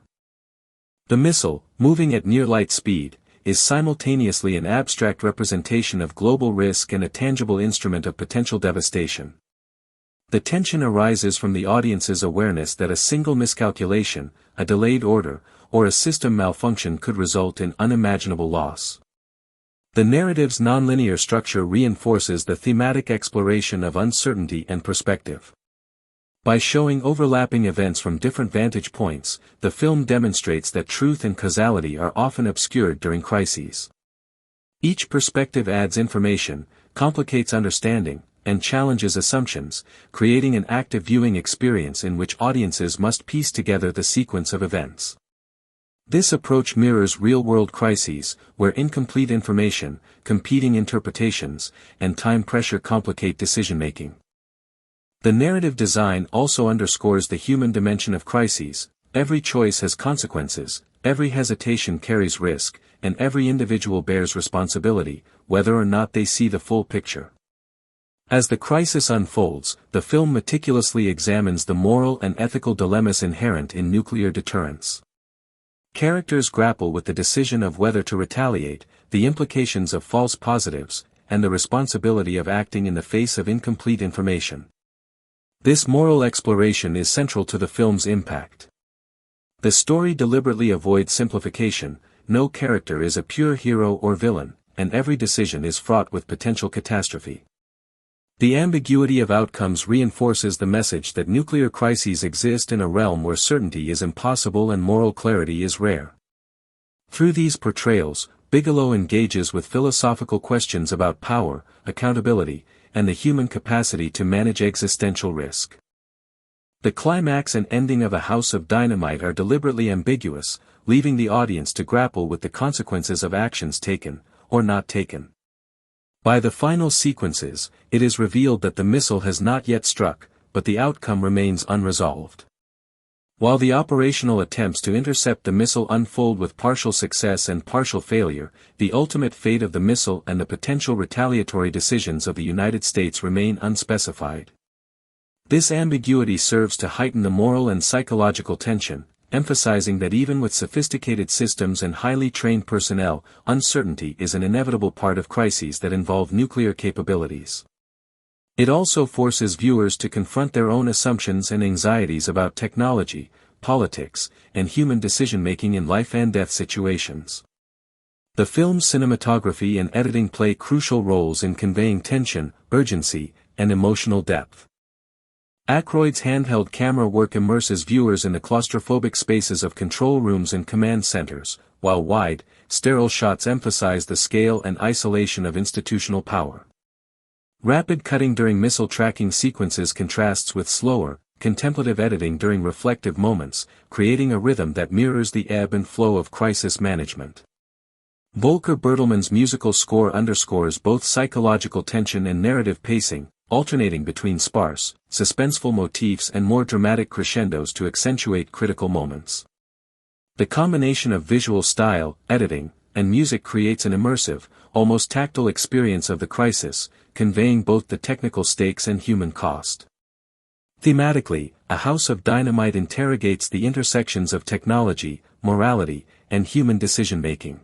The missile, moving at near-light speed, is simultaneously an abstract representation of global risk and a tangible instrument of potential devastation. The tension arises from the audience's awareness that a single miscalculation, a delayed order, or a system malfunction could result in unimaginable loss. The narrative's nonlinear structure reinforces the thematic exploration of uncertainty and perspective. By showing overlapping events from different vantage points, the film demonstrates that truth and causality are often obscured during crises. Each perspective adds information, complicates understanding, and challenges assumptions, creating an active viewing experience in which audiences must piece together the sequence of events. This approach mirrors real-world crises, where incomplete information, competing interpretations, and time pressure complicate decision-making. The narrative design also underscores the human dimension of crises. Every choice has consequences, every hesitation carries risk, and every individual bears responsibility, whether or not they see the full picture. As the crisis unfolds, the film meticulously examines the moral and ethical dilemmas inherent in nuclear deterrence. Characters grapple with the decision of whether to retaliate, the implications of false positives, and the responsibility of acting in the face of incomplete information. This moral exploration is central to the film's impact. The story deliberately avoids simplification. No character is a pure hero or villain, and every decision is fraught with potential catastrophe. The ambiguity of outcomes reinforces the message that nuclear crises exist in a realm where certainty is impossible and moral clarity is rare. Through these portrayals, Bigelow engages with philosophical questions about power, accountability, and the human capacity to manage existential risk. The climax and ending of A House of Dynamite are deliberately ambiguous, leaving the audience to grapple with the consequences of actions taken, or not taken. By the final sequences, it is revealed that the missile has not yet struck, but the outcome remains unresolved. While the operational attempts to intercept the missile unfold with partial success and partial failure, the ultimate fate of the missile and the potential retaliatory decisions of the United States remain unspecified. This ambiguity serves to heighten the moral and psychological tension, emphasizing that even with sophisticated systems and highly trained personnel, uncertainty is an inevitable part of crises that involve nuclear capabilities. It also forces viewers to confront their own assumptions and anxieties about technology, politics, and human decision-making in life-and-death situations. The film's cinematography and editing play crucial roles in conveying tension, urgency, and emotional depth. Aykroyd's handheld camera work immerses viewers in the claustrophobic spaces of control rooms and command centers, while wide, sterile shots emphasize the scale and isolation of institutional power. Rapid cutting during missile tracking sequences contrasts with slower, contemplative editing during reflective moments, creating a rhythm that mirrors the ebb and flow of crisis management. Volker Bertelmann's musical score underscores both psychological tension and narrative pacing, alternating between sparse, suspenseful motifs and more dramatic crescendos to accentuate critical moments. The combination of visual style, editing, and music creates an immersive, almost tactile experience of the crisis, conveying both the technical stakes and human cost. Thematically, A House of Dynamite interrogates the intersections of technology, morality, and human decision-making.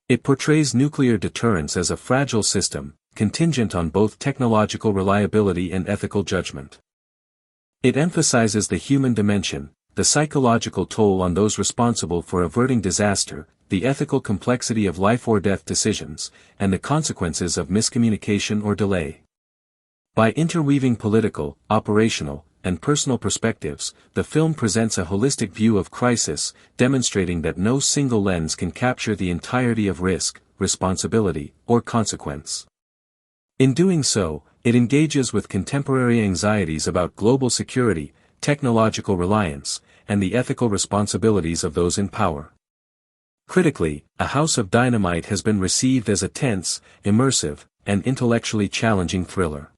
It portrays nuclear deterrence as a fragile system, contingent on both technological reliability and ethical judgment. It emphasizes the human dimension, the psychological toll on those responsible for averting disaster, the ethical complexity of life-or-death decisions, and the consequences of miscommunication or delay. By interweaving political, operational, and personal perspectives, the film presents a holistic view of crisis, demonstrating that no single lens can capture the entirety of risk, responsibility, or consequence. In doing so, it engages with contemporary anxieties about global security, technological reliance, and the ethical responsibilities of those in power. Critically, A House of Dynamite has been received as a tense, immersive, and intellectually challenging thriller.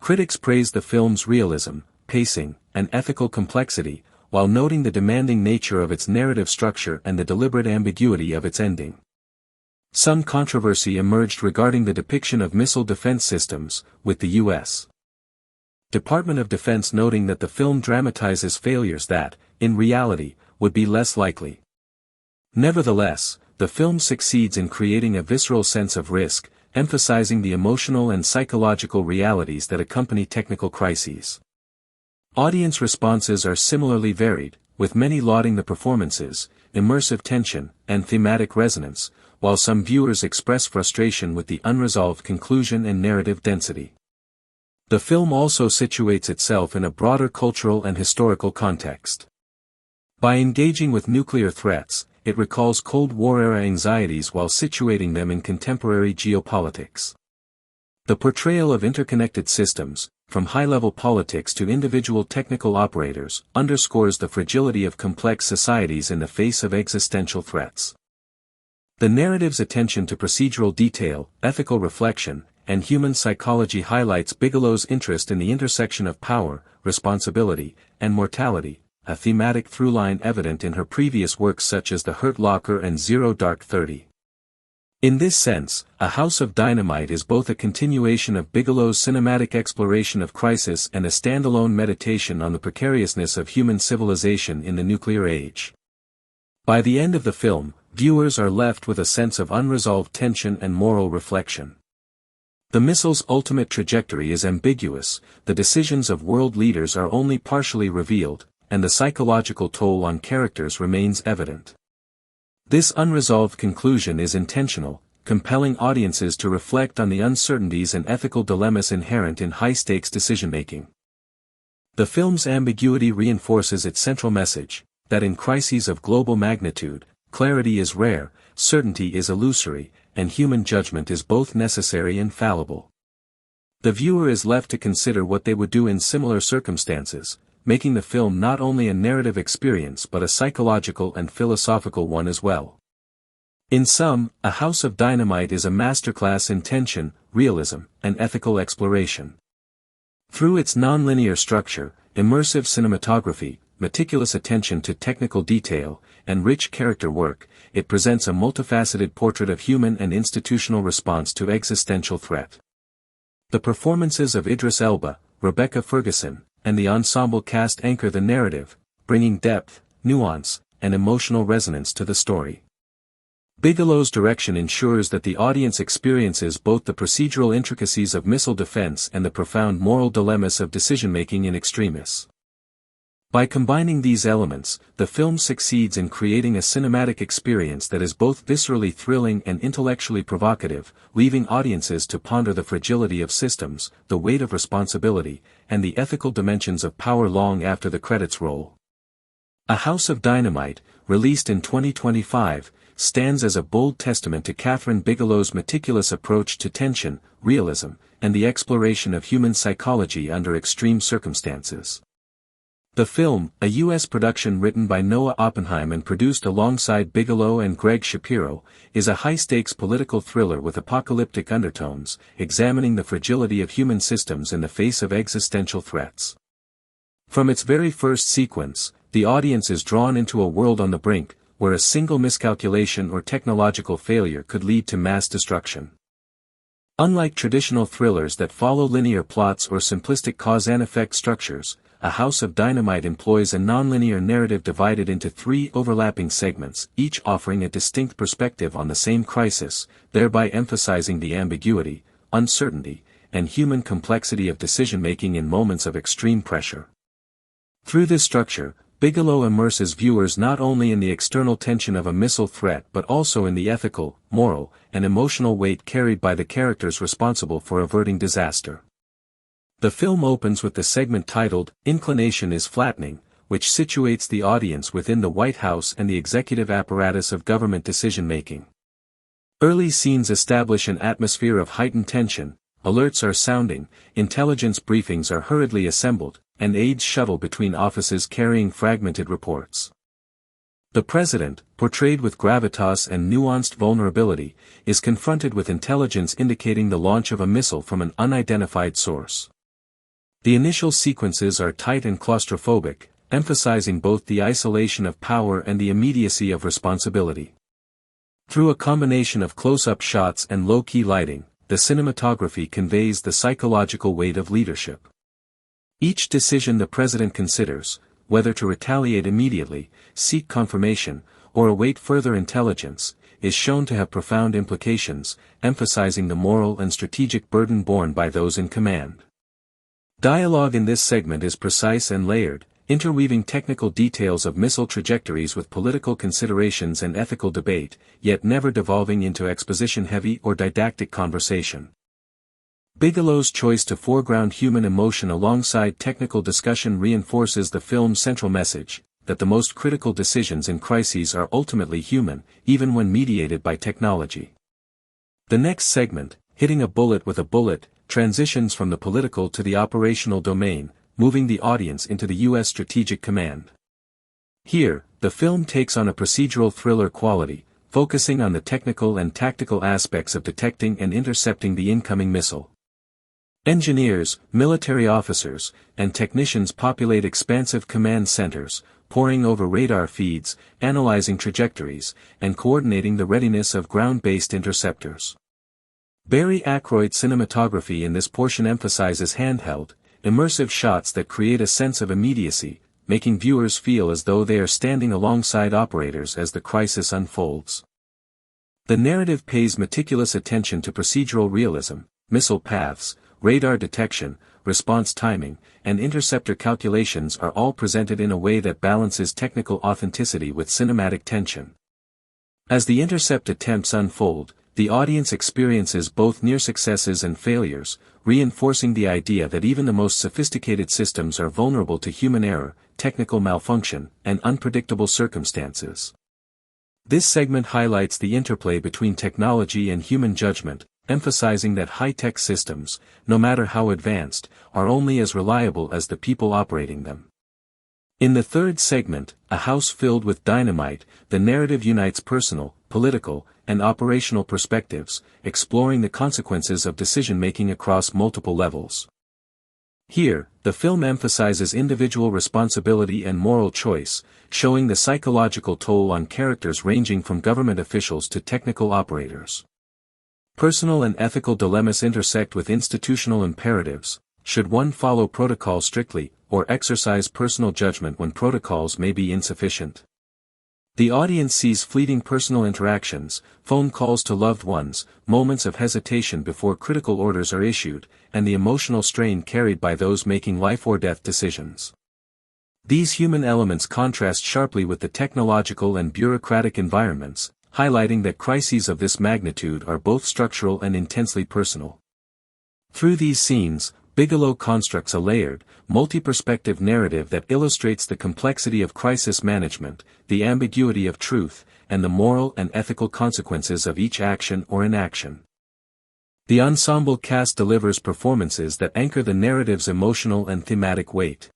Critics praise the film's realism, pacing, and ethical complexity, while noting the demanding nature of its narrative structure and the deliberate ambiguity of its ending. Some controversy emerged regarding the depiction of missile defense systems, with the U.S. Department of Defense noting that the film dramatizes failures that, in reality, would be less likely. Nevertheless, the film succeeds in creating a visceral sense of risk, emphasizing the emotional and psychological realities that accompany technical crises. Audience responses are similarly varied, with many lauding the performances, immersive tension, and thematic resonance, while some viewers express frustration with the unresolved conclusion and narrative density. The film also situates itself in a broader cultural and historical context. By engaging with nuclear threats, it recalls Cold War-era anxieties while situating them in contemporary geopolitics. The portrayal of interconnected systems, from high-level politics to individual technical operators, underscores the fragility of complex societies in the face of existential threats. The narrative's attention to procedural detail, ethical reflection, and human psychology highlights Bigelow's interest in the intersection of power, responsibility, and mortality, a thematic through-line evident in her previous works such as The Hurt Locker and Zero Dark 30. In this sense, A House of Dynamite is both a continuation of Bigelow's cinematic exploration of crisis and a standalone meditation on the precariousness of human civilization in the nuclear age. By the end of the film, viewers are left with a sense of unresolved tension and moral reflection. The missile's ultimate trajectory is ambiguous, the decisions of world leaders are only partially revealed, and the psychological toll on characters remains evident. This unresolved conclusion is intentional, compelling audiences to reflect on the uncertainties and ethical dilemmas inherent in high-stakes decision-making. The film's ambiguity reinforces its central message, that in crises of global magnitude, clarity is rare, certainty is illusory, and human judgment is both necessary and fallible. The viewer is left to consider what they would do in similar circumstances, making the film not only a narrative experience but a psychological and philosophical one as well. In sum, A House of Dynamite is a masterclass in tension, realism, and ethical exploration. Through its nonlinear structure, immersive cinematography, meticulous attention to technical detail, and rich character work, it presents a multifaceted portrait of human and institutional response to existential threat. The performances of Idris Elba, Rebecca Ferguson, and the ensemble cast anchor the narrative, bringing depth, nuance, and emotional resonance to the story. Bigelow's direction ensures that the audience experiences both the procedural intricacies of missile defense and the profound moral dilemmas of decision-making in extremis. By combining these elements, the film succeeds in creating a cinematic experience that is both viscerally thrilling and intellectually provocative, leaving audiences to ponder the fragility of systems, the weight of responsibility, and the ethical dimensions of power long after the credits roll. A House of Dynamite, released in 2025, stands as a bold testament to Kathryn Bigelow's meticulous approach to tension, realism, and the exploration of human psychology under extreme circumstances. The film, a U.S. production written by Noah Oppenheim and produced alongside Bigelow and Greg Shapiro, is a high-stakes political thriller with apocalyptic undertones, examining the fragility of human systems in the face of existential threats. From its very first sequence, the audience is drawn into a world on the brink, where a single miscalculation or technological failure could lead to mass destruction. Unlike traditional thrillers that follow linear plots or simplistic cause-and-effect structures, A House of Dynamite employs a nonlinear narrative divided into 3 overlapping segments, each offering a distinct perspective on the same crisis, thereby emphasizing the ambiguity, uncertainty, and human complexity of decision-making in moments of extreme pressure. Through this structure, Bigelow immerses viewers not only in the external tension of a missile threat but also in the ethical, moral, and emotional weight carried by the characters responsible for averting disaster. The film opens with the segment titled, "Inclination is Flattening," which situates the audience within the White House and the executive apparatus of government decision-making. Early scenes establish an atmosphere of heightened tension, alerts are sounding, intelligence briefings are hurriedly assembled, and aides shuttle between offices carrying fragmented reports. The president, portrayed with gravitas and nuanced vulnerability, is confronted with intelligence indicating the launch of a missile from an unidentified source. The initial sequences are tight and claustrophobic, emphasizing both the isolation of power and the immediacy of responsibility. Through a combination of close-up shots and low-key lighting, the cinematography conveys the psychological weight of leadership. Each decision the president considers, whether to retaliate immediately, seek confirmation, or await further intelligence, is shown to have profound implications, emphasizing the moral and strategic burden borne by those in command. Dialogue in this segment is precise and layered, interweaving technical details of missile trajectories with political considerations and ethical debate, yet never devolving into exposition-heavy or didactic conversation. Bigelow's choice to foreground human emotion alongside technical discussion reinforces the film's central message, that the most critical decisions in crises are ultimately human, even when mediated by technology. The next segment, Hitting a Bullet with a Bullet, transitions from the political to the operational domain, moving the audience into the U.S. Strategic Command. Here, the film takes on a procedural thriller quality, focusing on the technical and tactical aspects of detecting and intercepting the incoming missile. Engineers, military officers, and technicians populate expansive command centers, poring over radar feeds, analyzing trajectories, and coordinating the readiness of ground-based interceptors. Barry Ackroyd's cinematography in this portion emphasizes handheld, immersive shots that create a sense of immediacy, making viewers feel as though they are standing alongside operators as the crisis unfolds. The narrative pays meticulous attention to procedural realism, missile paths, radar detection, response timing, and interceptor calculations are all presented in a way that balances technical authenticity with cinematic tension. As the intercept attempts unfold, the audience experiences both near successes and failures, reinforcing the idea that even the most sophisticated systems are vulnerable to human error, technical malfunction, and unpredictable circumstances. This segment highlights the interplay between technology and human judgment, emphasizing that high-tech systems, no matter how advanced, are only as reliable as the people operating them. In the third segment, A House Filled with Dynamite, the narrative unites personal, political, and operational perspectives, exploring the consequences of decision-making across multiple levels. Here, the film emphasizes individual responsibility and moral choice, showing the psychological toll on characters ranging from government officials to technical operators. Personal and ethical dilemmas intersect with institutional imperatives. Should one follow protocol strictly, or exercise personal judgment when protocols may be insufficient? The audience sees fleeting personal interactions, phone calls to loved ones, moments of hesitation before critical orders are issued, and the emotional strain carried by those making life-or-death decisions. These human elements contrast sharply with the technological and bureaucratic environments, highlighting that crises of this magnitude are both structural and intensely personal. Through these scenes, Bigelow constructs a layered, multi-perspective narrative that illustrates the complexity of crisis management, the ambiguity of truth, and the moral and ethical consequences of each action or inaction. The ensemble cast delivers performances that anchor the narrative's emotional and thematic weight.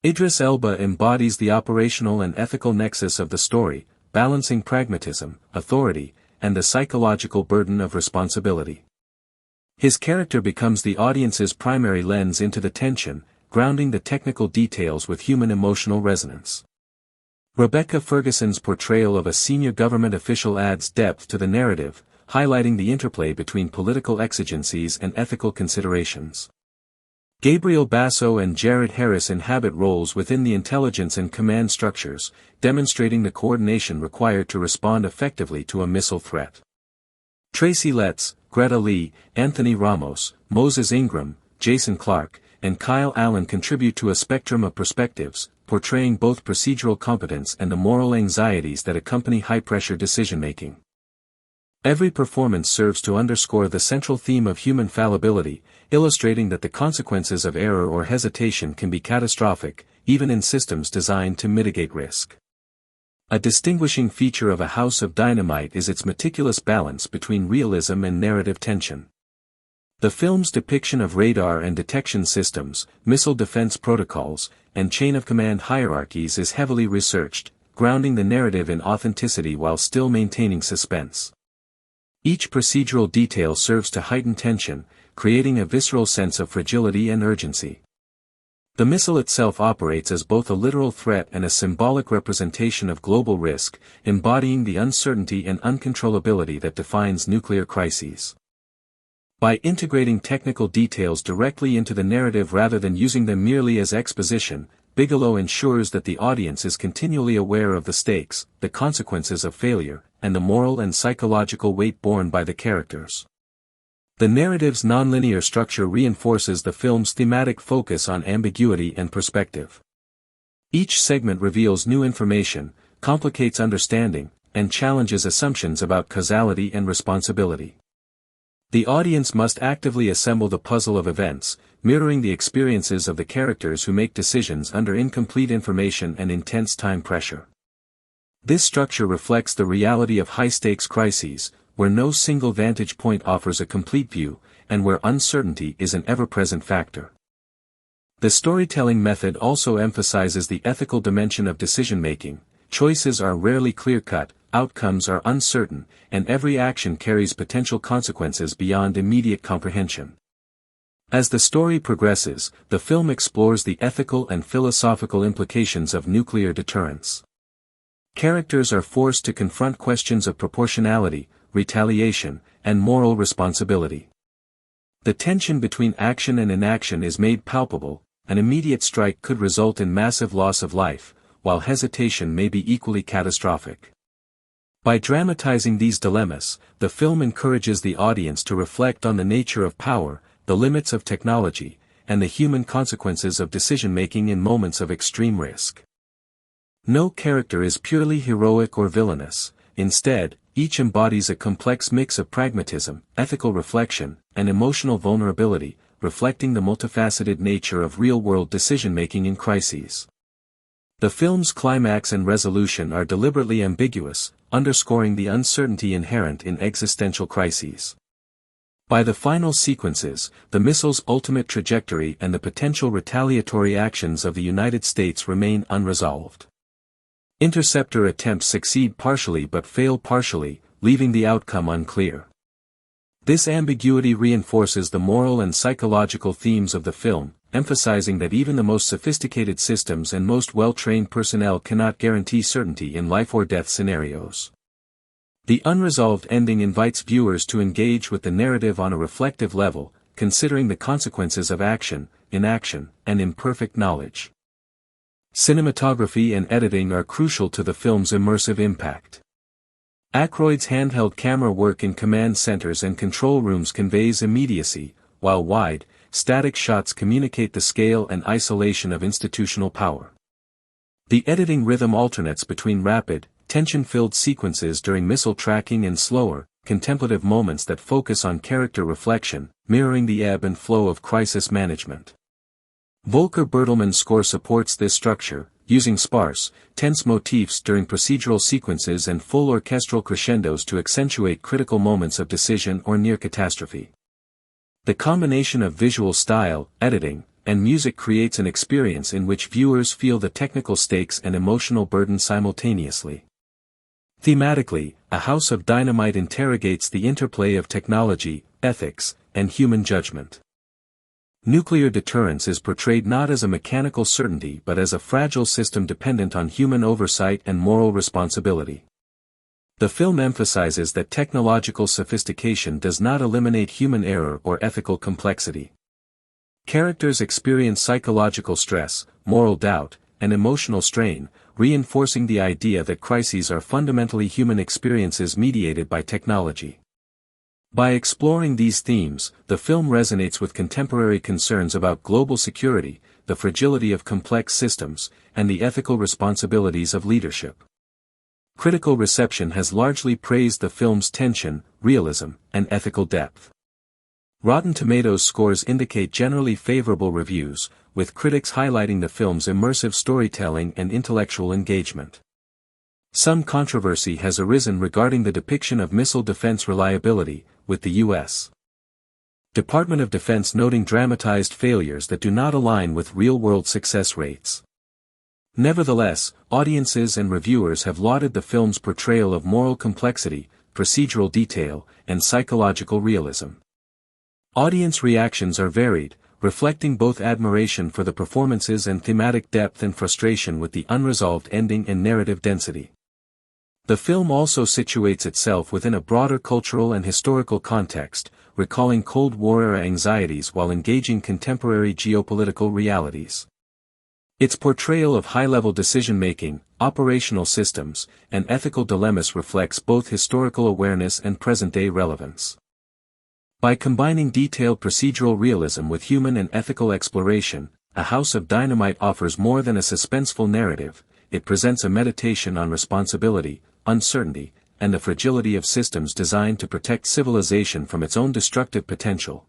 Idris Elba embodies the operational and ethical nexus of the story, balancing pragmatism, authority, and the psychological burden of responsibility. His character becomes the audience's primary lens into the tension, grounding the technical details with human emotional resonance. Rebecca Ferguson's portrayal of a senior government official adds depth to the narrative, highlighting the interplay between political exigencies and ethical considerations. Gabriel Basso and Jared Harris inhabit roles within the intelligence and command structures, demonstrating the coordination required to respond effectively to a missile threat. Tracy Letts, Greta Lee, Anthony Ramos, Moses Ingram, Jason Clarke, and Kyle Allen contribute to a spectrum of perspectives, portraying both procedural competence and the moral anxieties that accompany high-pressure decision-making. Every performance serves to underscore the central theme of human fallibility, illustrating that the consequences of error or hesitation can be catastrophic, even in systems designed to mitigate risk. A distinguishing feature of A House of Dynamite is its meticulous balance between realism and narrative tension. The film's depiction of radar and detection systems, missile defense protocols, and chain-of-command hierarchies is heavily researched, grounding the narrative in authenticity while still maintaining suspense. Each procedural detail serves to heighten tension, creating a visceral sense of fragility and urgency. The missile itself operates as both a literal threat and a symbolic representation of global risk, embodying the uncertainty and uncontrollability that defines nuclear crises. By integrating technical details directly into the narrative rather than using them merely as exposition, Bigelow ensures that the audience is continually aware of the stakes, the consequences of failure, and the moral and psychological weight borne by the characters. The narrative's nonlinear structure reinforces the film's thematic focus on ambiguity and perspective. Each segment reveals new information, complicates understanding, and challenges assumptions about causality and responsibility. The audience must actively assemble the puzzle of events, mirroring the experiences of the characters who make decisions under incomplete information and intense time pressure. This structure reflects the reality of high-stakes crises, where no single vantage point offers a complete view, and where uncertainty is an ever-present factor. The storytelling method also emphasizes the ethical dimension of decision-making. Choices are rarely clear-cut, outcomes are uncertain, and every action carries potential consequences beyond immediate comprehension. As the story progresses, the film explores the ethical and philosophical implications of nuclear deterrence. Characters are forced to confront questions of proportionality, retaliation, and moral responsibility. The tension between action and inaction is made palpable, an immediate strike could result in massive loss of life, while hesitation may be equally catastrophic. By dramatizing these dilemmas, the film encourages the audience to reflect on the nature of power, the limits of technology, and the human consequences of decision-making in moments of extreme risk. No character is purely heroic or villainous. Instead, each embodies a complex mix of pragmatism, ethical reflection, and emotional vulnerability, reflecting the multifaceted nature of real-world decision-making in crises. The film's climax and resolution are deliberately ambiguous, underscoring the uncertainty inherent in existential crises. By the final sequences, the missile's ultimate trajectory and the potential retaliatory actions of the United States remain unresolved. Interceptor attempts succeed partially but fail partially, leaving the outcome unclear. This ambiguity reinforces the moral and psychological themes of the film, emphasizing that even the most sophisticated systems and most well-trained personnel cannot guarantee certainty in life-or-death scenarios. The unresolved ending invites viewers to engage with the narrative on a reflective level, considering the consequences of action, inaction, and imperfect knowledge. Cinematography and editing are crucial to the film's immersive impact. Aykroyd's handheld camera work in command centers and control rooms conveys immediacy, while wide, static shots communicate the scale and isolation of institutional power. The editing rhythm alternates between rapid, tension-filled sequences during missile tracking and slower, contemplative moments that focus on character reflection, mirroring the ebb and flow of crisis management. Volker Bertelmann's score supports this structure, using sparse, tense motifs during procedural sequences and full orchestral crescendos to accentuate critical moments of decision or near catastrophe. The combination of visual style, editing, and music creates an experience in which viewers feel the technical stakes and emotional burden simultaneously. Thematically, A House of Dynamite interrogates the interplay of technology, ethics, and human judgment. Nuclear deterrence is portrayed not as a mechanical certainty but as a fragile system dependent on human oversight and moral responsibility. The film emphasizes that technological sophistication does not eliminate human error or ethical complexity. Characters experience psychological stress, moral doubt, and emotional strain, reinforcing the idea that crises are fundamentally human experiences mediated by technology. By exploring these themes, the film resonates with contemporary concerns about global security, the fragility of complex systems, and the ethical responsibilities of leadership. Critical reception has largely praised the film's tension, realism, and ethical depth. Rotten Tomatoes scores indicate generally favorable reviews, with critics highlighting the film's immersive storytelling and intellectual engagement. Some controversy has arisen regarding the depiction of missile defense reliability, with the U.S. Department of Defense noting dramatized failures that do not align with real-world success rates. Nevertheless, audiences and reviewers have lauded the film's portrayal of moral complexity, procedural detail, and psychological realism. Audience reactions are varied, reflecting both admiration for the performances and thematic depth and frustration with the unresolved ending and narrative density. The film also situates itself within a broader cultural and historical context, recalling Cold War-era anxieties while engaging contemporary geopolitical realities. Its portrayal of high-level decision-making, operational systems, and ethical dilemmas reflects both historical awareness and present-day relevance. By combining detailed procedural realism with human and ethical exploration, A House of Dynamite offers more than a suspenseful narrative. It presents a meditation on responsibility, uncertainty, and the fragility of systems designed to protect civilization from its own destructive potential.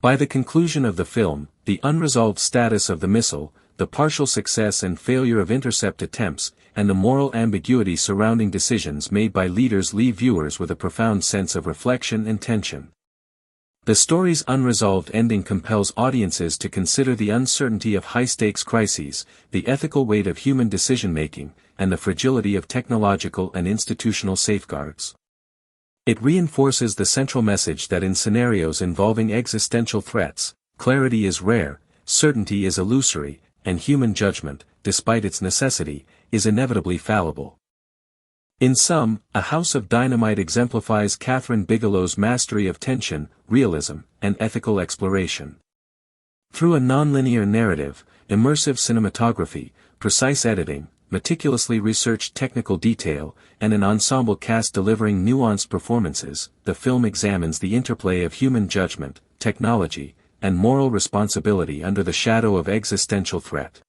By the conclusion of the film, the unresolved status of the missile, the partial success and failure of intercept attempts, and the moral ambiguity surrounding decisions made by leaders leave viewers with a profound sense of reflection and tension. The story's unresolved ending compels audiences to consider the uncertainty of high-stakes crises, the ethical weight of human decision-making, and the fragility of technological and institutional safeguards. It reinforces the central message that in scenarios involving existential threats, clarity is rare, certainty is illusory, and human judgment, despite its necessity, is inevitably fallible. In sum, A House of Dynamite exemplifies Kathryn Bigelow's mastery of tension, realism, and ethical exploration. Through a nonlinear narrative, immersive cinematography, precise editing, meticulously researched technical detail, and an ensemble cast delivering nuanced performances, the film examines the interplay of human judgment, technology, and moral responsibility under the shadow of existential threat.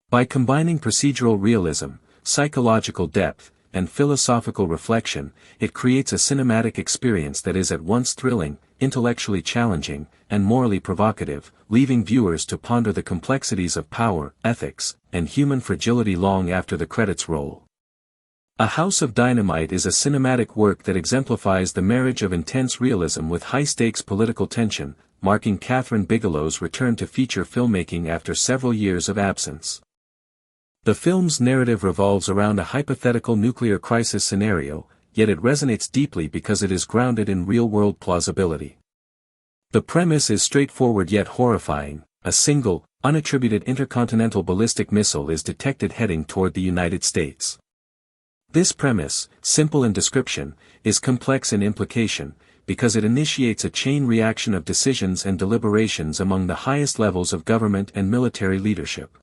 By combining procedural realism, psychological depth, and philosophical reflection, it creates a cinematic experience that is at once thrilling, intellectually challenging, and morally provocative, leaving viewers to ponder the complexities of power, ethics, and human fragility long after the credits roll. A House of Dynamite is a cinematic work that exemplifies the marriage of intense realism with high-stakes political tension, marking Kathryn Bigelow's return to feature filmmaking after several years of absence. The film's narrative revolves around a hypothetical nuclear crisis scenario, yet it resonates deeply because it is grounded in real-world plausibility. The premise is straightforward yet horrifying: a single, unattributed intercontinental ballistic missile is detected heading toward the United States. This premise, simple in description, is complex in implication, because it initiates a chain reaction of decisions and deliberations among the highest levels of government and military leadership.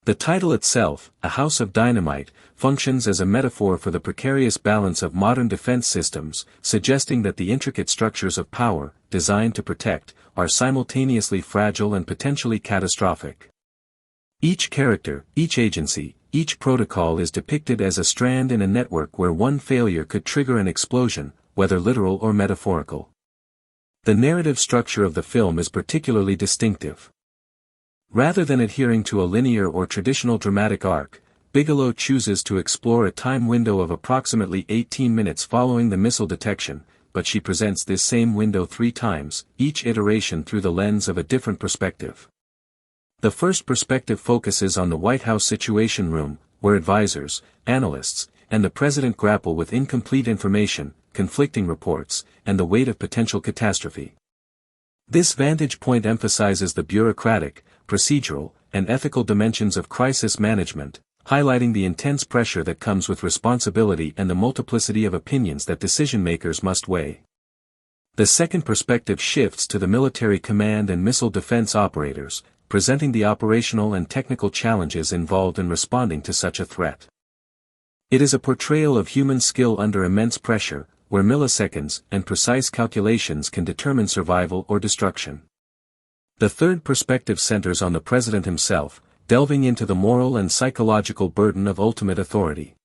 The title itself, A House of Dynamite, functions as a metaphor for the precarious balance of modern defense systems, suggesting that the intricate structures of power, designed to protect, are simultaneously fragile and potentially catastrophic. Each character, each agency, each protocol is depicted as a strand in a network where one failure could trigger an explosion, whether literal or metaphorical. The narrative structure of the film is particularly distinctive. Rather than adhering to a linear or traditional dramatic arc, Bigelow chooses to explore a time window of approximately 18 minutes following the missile detection, but she presents this same window 3 times, each iteration through the lens of a different perspective. The first perspective focuses on the White House Situation Room, where advisors, analysts, and the president grapple with incomplete information, conflicting reports, and the weight of potential catastrophe. This vantage point emphasizes the bureaucratic, procedural, and ethical dimensions of crisis management, highlighting the intense pressure that comes with responsibility and the multiplicity of opinions that decision-makers must weigh. The second perspective shifts to the military command and missile defense operators, presenting the operational and technical challenges involved in responding to such a threat. It is a portrayal of human skill under immense pressure, where milliseconds and precise calculations can determine survival or destruction. The third perspective centers on the president himself, delving into the moral and psychological burden of ultimate authority.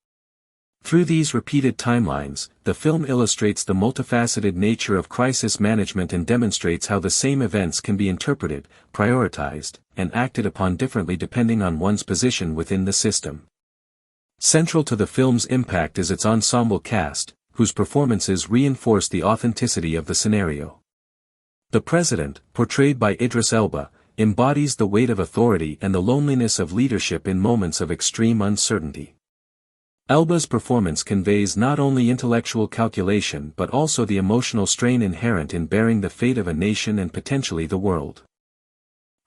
Through these repeated timelines, the film illustrates the multifaceted nature of crisis management and demonstrates how the same events can be interpreted, prioritized, and acted upon differently depending on one's position within the system. Central to the film's impact is its ensemble cast, whose performances reinforce the authenticity of the scenario. The president, portrayed by Idris Elba, embodies the weight of authority and the loneliness of leadership in moments of extreme uncertainty. Elba's performance conveys not only intellectual calculation but also the emotional strain inherent in bearing the fate of a nation and potentially the world.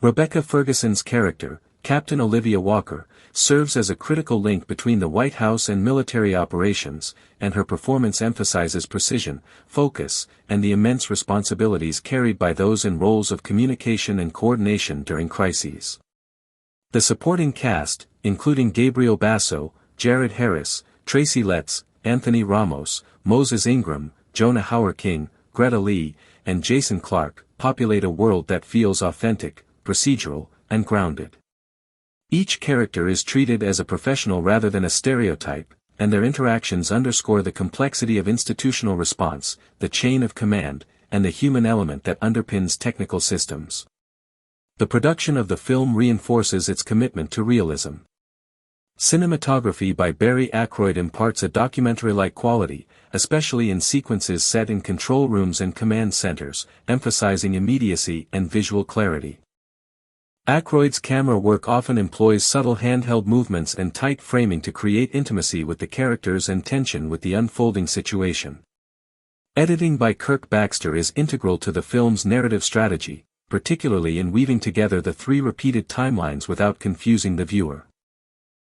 Rebecca Ferguson's character, Captain Olivia Walker, serves as a critical link between the White House and military operations, and her performance emphasizes precision, focus, and the immense responsibilities carried by those in roles of communication and coordination during crises. The supporting cast, including Gabriel Basso, Jared Harris, Tracy Letts, Anthony Ramos, Moses Ingram, Jonah Hauer-King, Greta Lee, and Jason Clarke, populate a world that feels authentic, procedural, and grounded. Each character is treated as a professional rather than a stereotype, and their interactions underscore the complexity of institutional response, the chain of command, and the human element that underpins technical systems. The production of the film reinforces its commitment to realism. Cinematography by Barry Ackroyd imparts a documentary-like quality, especially in sequences set in control rooms and command centers, emphasizing immediacy and visual clarity. Ackroyd's camera work often employs subtle handheld movements and tight framing to create intimacy with the characters and tension with the unfolding situation. Editing by Kirk Baxter is integral to the film's narrative strategy, particularly in weaving together the 3 repeated timelines without confusing the viewer.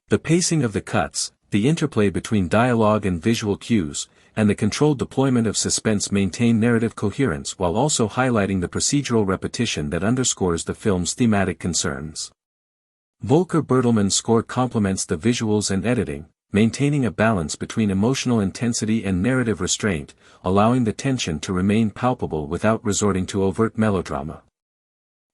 The pacing of the cuts, the interplay between dialogue and visual cues, and the controlled deployment of suspense maintain narrative coherence while also highlighting the procedural repetition that underscores the film's thematic concerns. Volker Bertelmann's score complements the visuals and editing, maintaining a balance between emotional intensity and narrative restraint, allowing the tension to remain palpable without resorting to overt melodrama.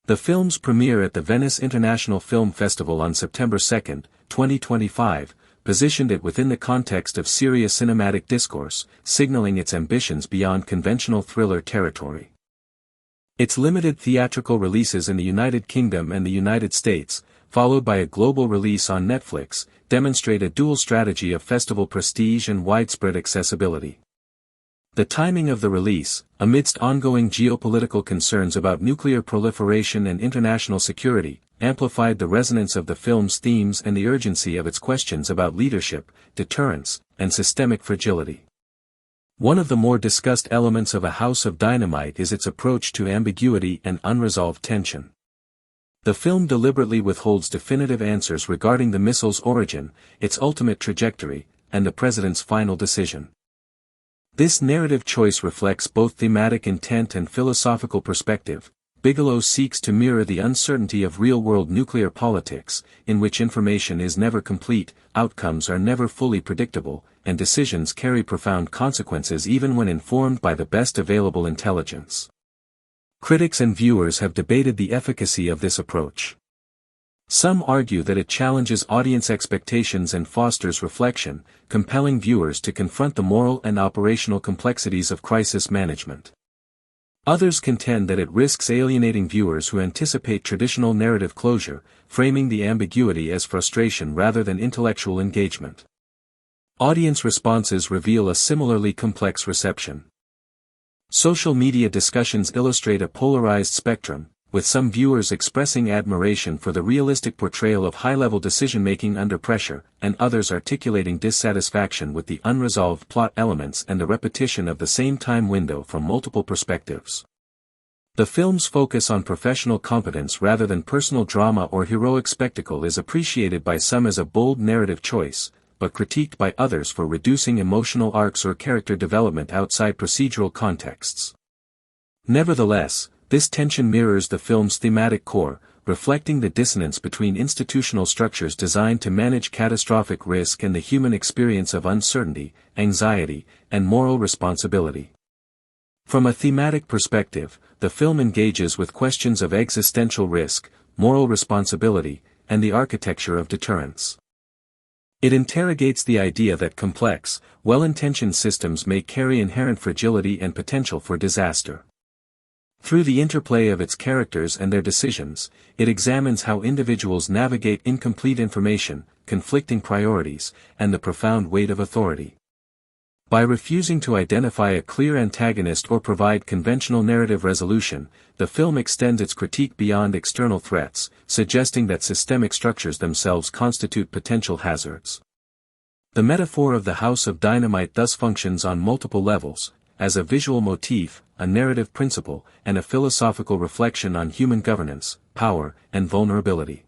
The film's premiere at the Venice International Film Festival on September 2, 2025, positioned it within the context of serious cinematic discourse, signaling its ambitions beyond conventional thriller territory. Its limited theatrical releases in the United Kingdom and the United States, followed by a global release on Netflix, demonstrate a dual strategy of festival prestige and widespread accessibility. The timing of the release, amidst ongoing geopolitical concerns about nuclear proliferation and international security, amplified the resonance of the film's themes and the urgency of its questions about leadership, deterrence, and systemic fragility. One of the more discussed elements of A House of Dynamite is its approach to ambiguity and unresolved tension. The film deliberately withholds definitive answers regarding the missile's origin, its ultimate trajectory, and the president's final decision. This narrative choice reflects both thematic intent and philosophical perspective. Bigelow seeks to mirror the uncertainty of real-world nuclear politics, in which information is never complete, outcomes are never fully predictable, and decisions carry profound consequences even when informed by the best available intelligence. Critics and viewers have debated the efficacy of this approach. Some argue that it challenges audience expectations and fosters reflection, compelling viewers to confront the moral and operational complexities of crisis management. Others contend that it risks alienating viewers who anticipate traditional narrative closure, framing the ambiguity as frustration rather than intellectual engagement. Audience responses reveal a similarly complex reception. Social media discussions illustrate a polarized spectrum, with some viewers expressing admiration for the realistic portrayal of high-level decision-making under pressure, and others articulating dissatisfaction with the unresolved plot elements and the repetition of the same time window from multiple perspectives. The film's focus on professional competence rather than personal drama or heroic spectacle is appreciated by some as a bold narrative choice, but critiqued by others for reducing emotional arcs or character development outside procedural contexts. Nevertheless, this tension mirrors the film's thematic core, reflecting the dissonance between institutional structures designed to manage catastrophic risk and the human experience of uncertainty, anxiety, and moral responsibility. From a thematic perspective, the film engages with questions of existential risk, moral responsibility, and the architecture of deterrence. It interrogates the idea that complex, well-intentioned systems may carry inherent fragility and potential for disaster. Through the interplay of its characters and their decisions, it examines how individuals navigate incomplete information, conflicting priorities, and the profound weight of authority. By refusing to identify a clear antagonist or provide conventional narrative resolution, the film extends its critique beyond external threats, suggesting that systemic structures themselves constitute potential hazards. The metaphor of the House of Dynamite thus functions on multiple levels, as a visual motif, a narrative principle, and a philosophical reflection on human governance, power, and vulnerability.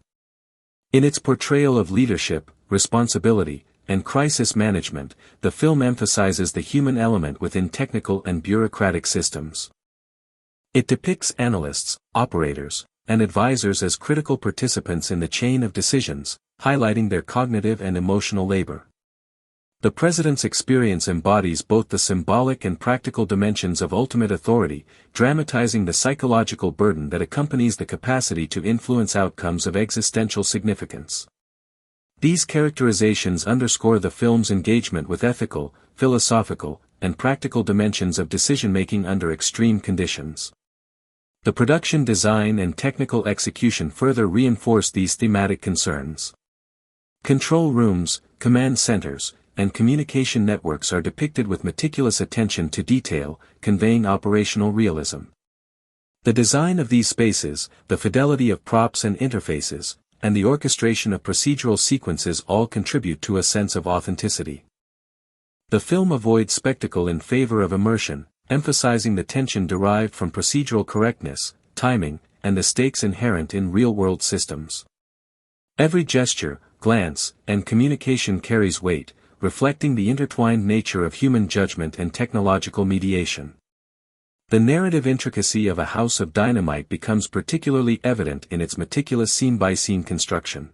In its portrayal of leadership, responsibility, and crisis management, the film emphasizes the human element within technical and bureaucratic systems. It depicts analysts, operators, and advisors as critical participants in the chain of decisions, highlighting their cognitive and emotional labor. The president's experience embodies both the symbolic and practical dimensions of ultimate authority, dramatizing the psychological burden that accompanies the capacity to influence outcomes of existential significance. These characterizations underscore the film's engagement with ethical, philosophical, and practical dimensions of decision-making under extreme conditions. The production design and technical execution further reinforce these thematic concerns. Control rooms, command centers, and communication networks are depicted with meticulous attention to detail, conveying operational realism. The design of these spaces, the fidelity of props and interfaces, and the orchestration of procedural sequences all contribute to a sense of authenticity. The film avoids spectacle in favor of immersion, emphasizing the tension derived from procedural correctness, timing, and the stakes inherent in real-world systems. Every gesture, glance, and communication carries weight, reflecting the intertwined nature of human judgment and technological mediation. The narrative intricacy of A House of Dynamite becomes particularly evident in its meticulous scene-by-scene construction.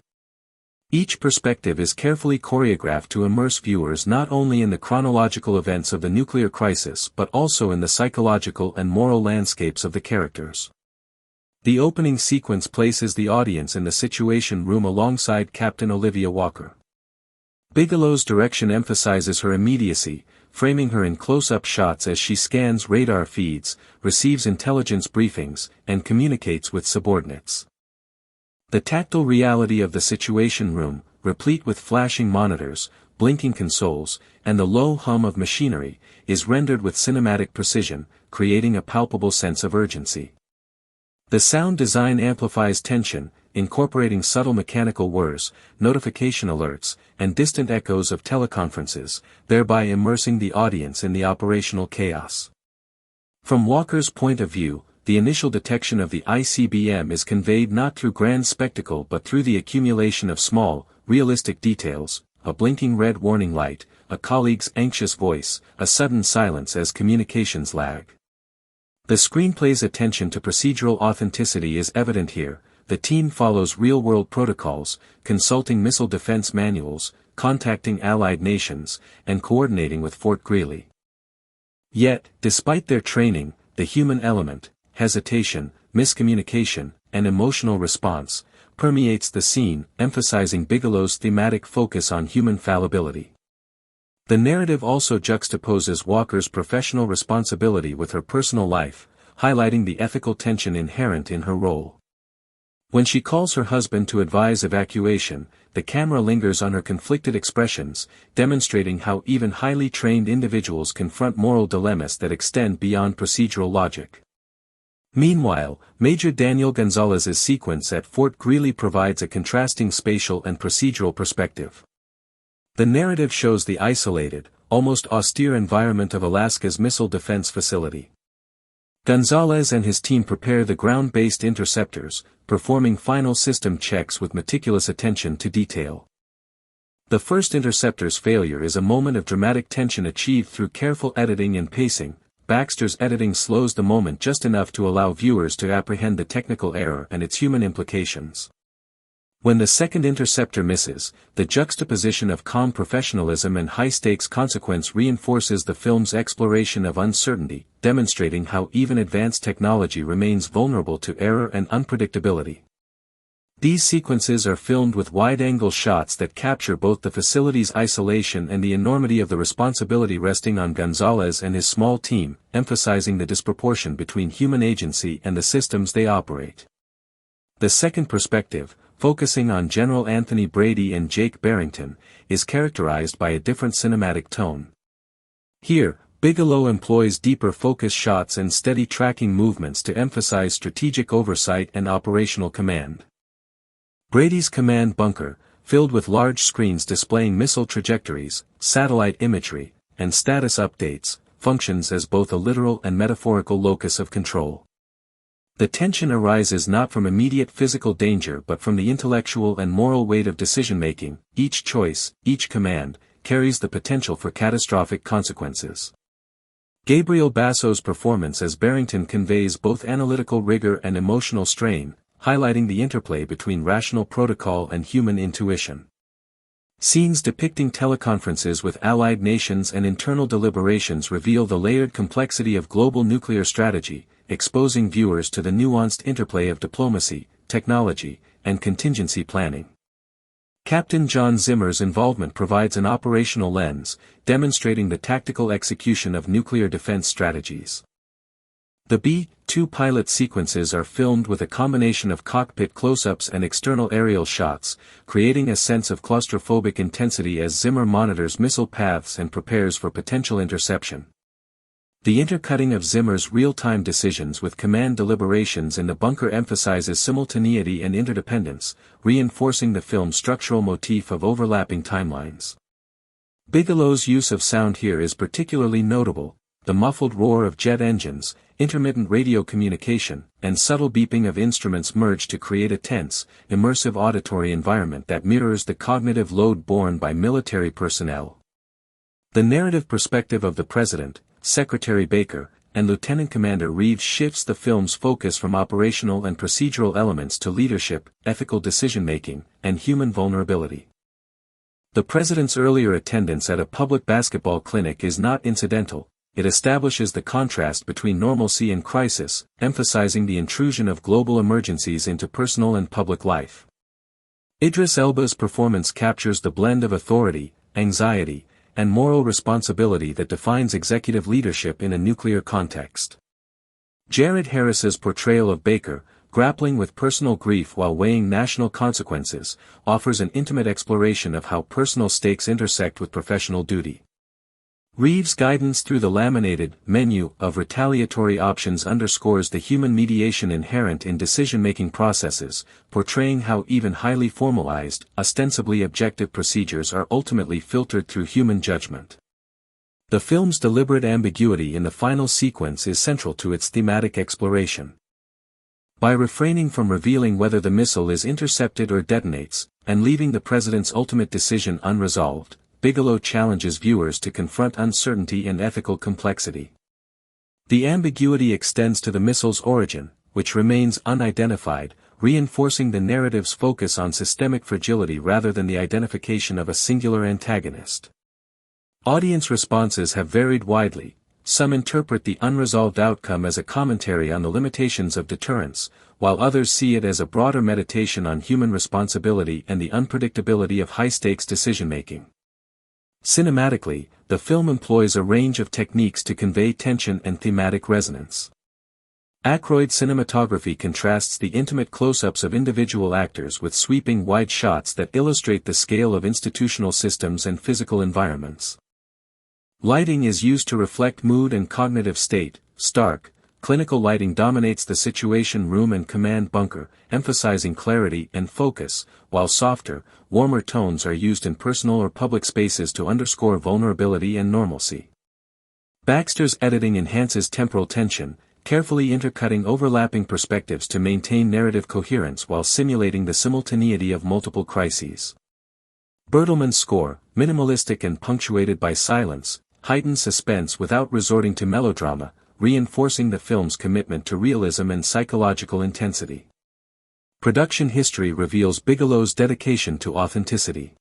Each perspective is carefully choreographed to immerse viewers not only in the chronological events of the nuclear crisis but also in the psychological and moral landscapes of the characters. The opening sequence places the audience in the Situation Room alongside Captain Olivia Walker. Bigelow's direction emphasizes her immediacy, framing her in close-up shots as she scans radar feeds, receives intelligence briefings, and communicates with subordinates. The tactile reality of the Situation Room, replete with flashing monitors, blinking consoles, and the low hum of machinery, is rendered with cinematic precision, creating a palpable sense of urgency. The sound design amplifies tension, incorporating subtle mechanical whirs, notification alerts, and distant echoes of teleconferences, thereby immersing the audience in the operational chaos. From Walker's point of view, the initial detection of the ICBM is conveyed not through grand spectacle but through the accumulation of small, realistic details, a blinking red warning light, a colleague's anxious voice, a sudden silence as communications lag. The screenplay's attention to procedural authenticity is evident here. The team follows real-world protocols, consulting missile defense manuals, contacting allied nations, and coordinating with Fort Greely. Yet, despite their training, the human element, hesitation, miscommunication, and emotional response, permeates the scene, emphasizing Bigelow's thematic focus on human fallibility. The narrative also juxtaposes Walker's professional responsibility with her personal life, highlighting the ethical tension inherent in her role. When she calls her husband to advise evacuation, the camera lingers on her conflicted expressions, demonstrating how even highly trained individuals confront moral dilemmas that extend beyond procedural logic. Meanwhile, Major Daniel Gonzalez's sequence at Fort Greely provides a contrasting spatial and procedural perspective. The narrative shows the isolated, almost austere environment of Alaska's missile defense facility. Gonzalez and his team prepare the ground-based interceptors, performing final system checks with meticulous attention to detail. The first interceptor's failure is a moment of dramatic tension achieved through careful editing and pacing. Baxter's editing slows the moment just enough to allow viewers to apprehend the technical error and its human implications. When the second interceptor misses, the juxtaposition of calm professionalism and high-stakes consequence reinforces the film's exploration of uncertainty, demonstrating how even advanced technology remains vulnerable to error and unpredictability. These sequences are filmed with wide-angle shots that capture both the facility's isolation and the enormity of the responsibility resting on Gonzalez and his small team, emphasizing the disproportion between human agency and the systems they operate. The second perspective, focusing on General Anthony Brady and Jake Barrington, is characterized by a different cinematic tone. Here, Bigelow employs deeper focus shots and steady tracking movements to emphasize strategic oversight and operational command. Brady's command bunker, filled with large screens displaying missile trajectories, satellite imagery, and status updates, functions as both a literal and metaphorical locus of control. The tension arises not from immediate physical danger but from the intellectual and moral weight of decision-making. Each choice, each command, carries the potential for catastrophic consequences. Gabriel Basso's performance as Barrington conveys both analytical rigor and emotional strain, highlighting the interplay between rational protocol and human intuition. Scenes depicting teleconferences with allied nations and internal deliberations reveal the layered complexity of global nuclear strategy, exposing viewers to the nuanced interplay of diplomacy, technology, and contingency planning. Captain John Zimmer's involvement provides an operational lens, demonstrating the tactical execution of nuclear defense strategies. The B-2 pilot sequences are filmed with a combination of cockpit close-ups and external aerial shots, creating a sense of claustrophobic intensity as Zimmer monitors missile paths and prepares for potential interception. The intercutting of Zimmer's real-time decisions with command deliberations in the bunker emphasizes simultaneity and interdependence, reinforcing the film's structural motif of overlapping timelines. Bigelow's use of sound here is particularly notable. The muffled roar of jet engines, intermittent radio communication, and subtle beeping of instruments merge to create a tense, immersive auditory environment that mirrors the cognitive load borne by military personnel. The narrative perspective of the President, Secretary Baker, and Lieutenant Commander Reeves shifts the film's focus from operational and procedural elements to leadership, ethical decision-making, and human vulnerability. The President's earlier attendance at a public basketball clinic is not incidental. It establishes the contrast between normalcy and crisis, emphasizing the intrusion of global emergencies into personal and public life. Idris Elba's performance captures the blend of authority, anxiety, and moral responsibility that defines executive leadership in a nuclear context. Jared Harris's portrayal of Baker, grappling with personal grief while weighing national consequences, offers an intimate exploration of how personal stakes intersect with professional duty. Reeves' guidance through the laminated menu of retaliatory options underscores the human mediation inherent in decision-making processes, portraying how even highly formalized, ostensibly objective procedures are ultimately filtered through human judgment. The film's deliberate ambiguity in the final sequence is central to its thematic exploration. By refraining from revealing whether the missile is intercepted or detonates, and leaving the President's ultimate decision unresolved, Bigelow challenges viewers to confront uncertainty and ethical complexity. The ambiguity extends to the missile's origin, which remains unidentified, reinforcing the narrative's focus on systemic fragility rather than the identification of a singular antagonist. Audience responses have varied widely. Some interpret the unresolved outcome as a commentary on the limitations of deterrence, while others see it as a broader meditation on human responsibility and the unpredictability of high-stakes decision-making. Cinematically, the film employs a range of techniques to convey tension and thematic resonance. Aykroyd cinematography contrasts the intimate close-ups of individual actors with sweeping wide shots that illustrate the scale of institutional systems and physical environments. Lighting is used to reflect mood and cognitive state. Stark, clinical lighting dominates the Situation Room and command bunker, emphasizing clarity and focus, while softer, warmer tones are used in personal or public spaces to underscore vulnerability and normalcy. Baxter's editing enhances temporal tension, carefully intercutting overlapping perspectives to maintain narrative coherence while simulating the simultaneity of multiple crises. Bertelmann's score, minimalistic and punctuated by silence, heightens suspense without resorting to melodrama, reinforcing the film's commitment to realism and psychological intensity. Production history reveals Bigelow's dedication to authenticity.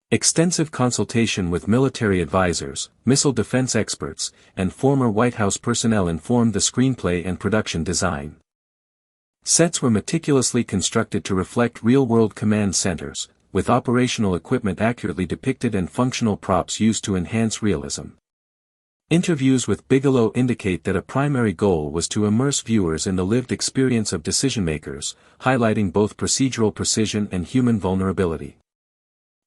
Extensive consultation with military advisors, missile defense experts, and former White House personnel informed the screenplay and production design. Sets were meticulously constructed to reflect real-world command centers, with operational equipment accurately depicted and functional props used to enhance realism. Interviews with Bigelow indicate that a primary goal was to immerse viewers in the lived experience of decision-makers, highlighting both procedural precision and human vulnerability.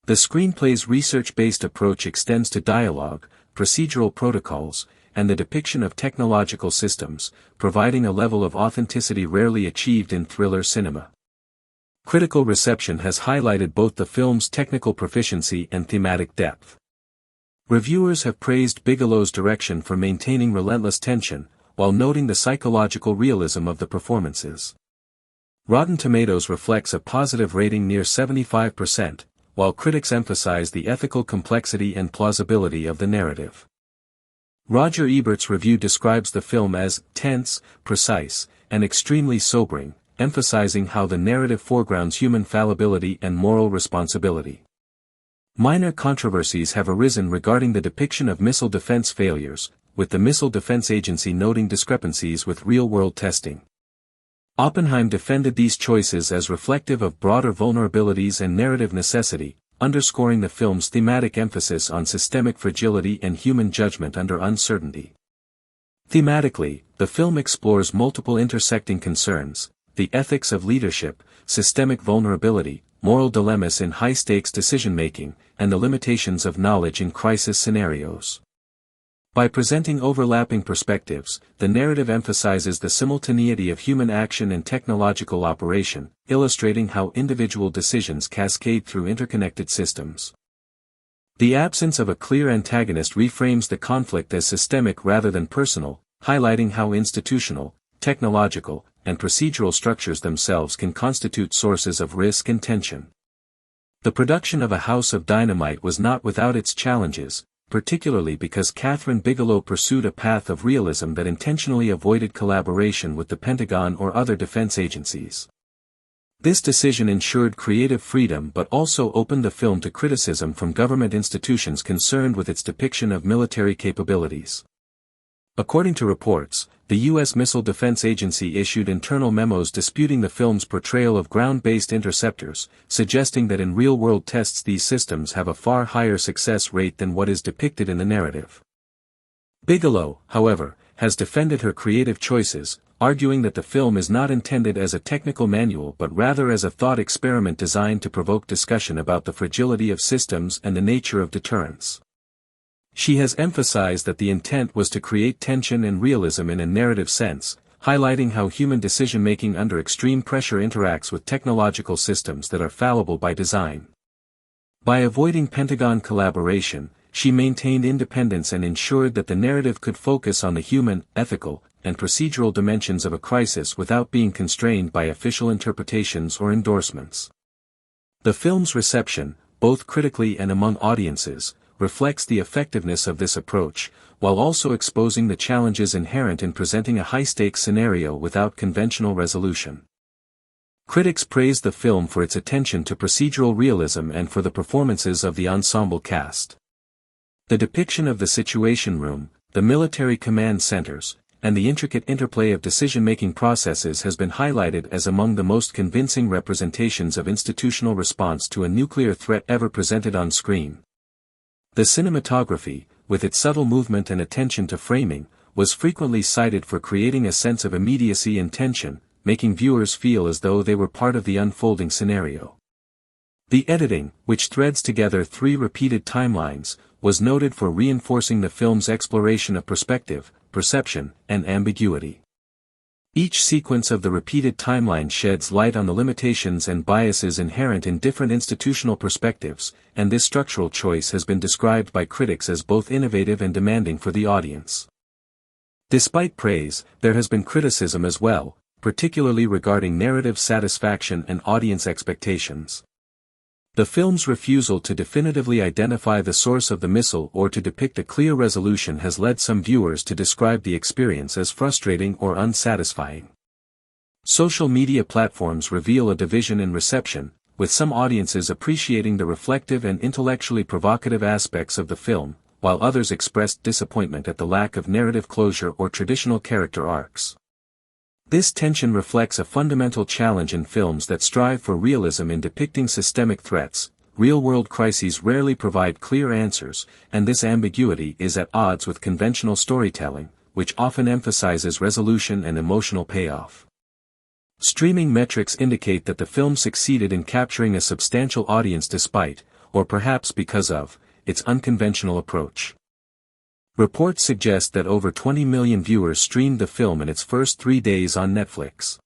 The screenplay's research-based approach extends to dialogue, procedural protocols, and the depiction of technological systems, providing a level of authenticity rarely achieved in thriller cinema. Critical reception has highlighted both the film's technical proficiency and thematic depth. Reviewers have praised Bigelow's direction for maintaining relentless tension, while noting the psychological realism of the performances. Rotten Tomatoes reflects a positive rating near 75%, while critics emphasize the ethical complexity and plausibility of the narrative. Roger Ebert's review describes the film as tense, precise, and extremely sobering, emphasizing how the narrative foregrounds human fallibility and moral responsibility. Minor controversies have arisen regarding the depiction of missile defense failures, with the Missile Defense Agency noting discrepancies with real-world testing. Oppenheim defended these choices as reflective of broader vulnerabilities and narrative necessity, underscoring the film's thematic emphasis on systemic fragility and human judgment under uncertainty. Thematically, the film explores multiple intersecting concerns: the ethics of leadership, systemic vulnerability, moral dilemmas in high-stakes decision-making, and the limitations of knowledge in crisis scenarios. By presenting overlapping perspectives, the narrative emphasizes the simultaneity of human action and technological operation, illustrating how individual decisions cascade through interconnected systems. The absence of a clear antagonist reframes the conflict as systemic rather than personal, highlighting how institutional, technological, and procedural structures themselves can constitute sources of risk and tension. The production of A House of Dynamite was not without its challenges, particularly because Kathryn Bigelow pursued a path of realism that intentionally avoided collaboration with the Pentagon or other defense agencies. This decision ensured creative freedom but also opened the film to criticism from government institutions concerned with its depiction of military capabilities. According to reports, the U.S. Missile Defense Agency issued internal memos disputing the film's portrayal of ground-based interceptors, suggesting that in real-world tests these systems have a far higher success rate than what is depicted in the narrative. Bigelow, however, has defended her creative choices, arguing that the film is not intended as a technical manual but rather as a thought experiment designed to provoke discussion about the fragility of systems and the nature of deterrence. She has emphasized that the intent was to create tension and realism in a narrative sense, highlighting how human decision-making under extreme pressure interacts with technological systems that are fallible by design. By avoiding Pentagon collaboration, she maintained independence and ensured that the narrative could focus on the human, ethical, and procedural dimensions of a crisis without being constrained by official interpretations or endorsements. The film's reception, both critically and among audiences, reflects the effectiveness of this approach, while also exposing the challenges inherent in presenting a high-stakes scenario without conventional resolution. Critics praised the film for its attention to procedural realism and for the performances of the ensemble cast. The depiction of the Situation Room, the military command centers, and the intricate interplay of decision-making processes has been highlighted as among the most convincing representations of institutional response to a nuclear threat ever presented on screen. The cinematography, with its subtle movement and attention to framing, was frequently cited for creating a sense of immediacy and tension, making viewers feel as though they were part of the unfolding scenario. The editing, which threads together 3 repeated timelines, was noted for reinforcing the film's exploration of perspective, perception, and ambiguity. Each sequence of the repeated timeline sheds light on the limitations and biases inherent in different institutional perspectives, and this structural choice has been described by critics as both innovative and demanding for the audience. Despite praise, there has been criticism as well, particularly regarding narrative satisfaction and audience expectations. The film's refusal to definitively identify the source of the missile or to depict a clear resolution has led some viewers to describe the experience as frustrating or unsatisfying. Social media platforms reveal a division in reception, with some audiences appreciating the reflective and intellectually provocative aspects of the film, while others expressed disappointment at the lack of narrative closure or traditional character arcs. This tension reflects a fundamental challenge in films that strive for realism in depicting systemic threats. Real-world crises rarely provide clear answers, and this ambiguity is at odds with conventional storytelling, which often emphasizes resolution and emotional payoff. Streaming metrics indicate that the film succeeded in capturing a substantial audience despite, or perhaps because of, its unconventional approach. Reports suggest that over 20 million viewers streamed the film in its first 3 days on Netflix.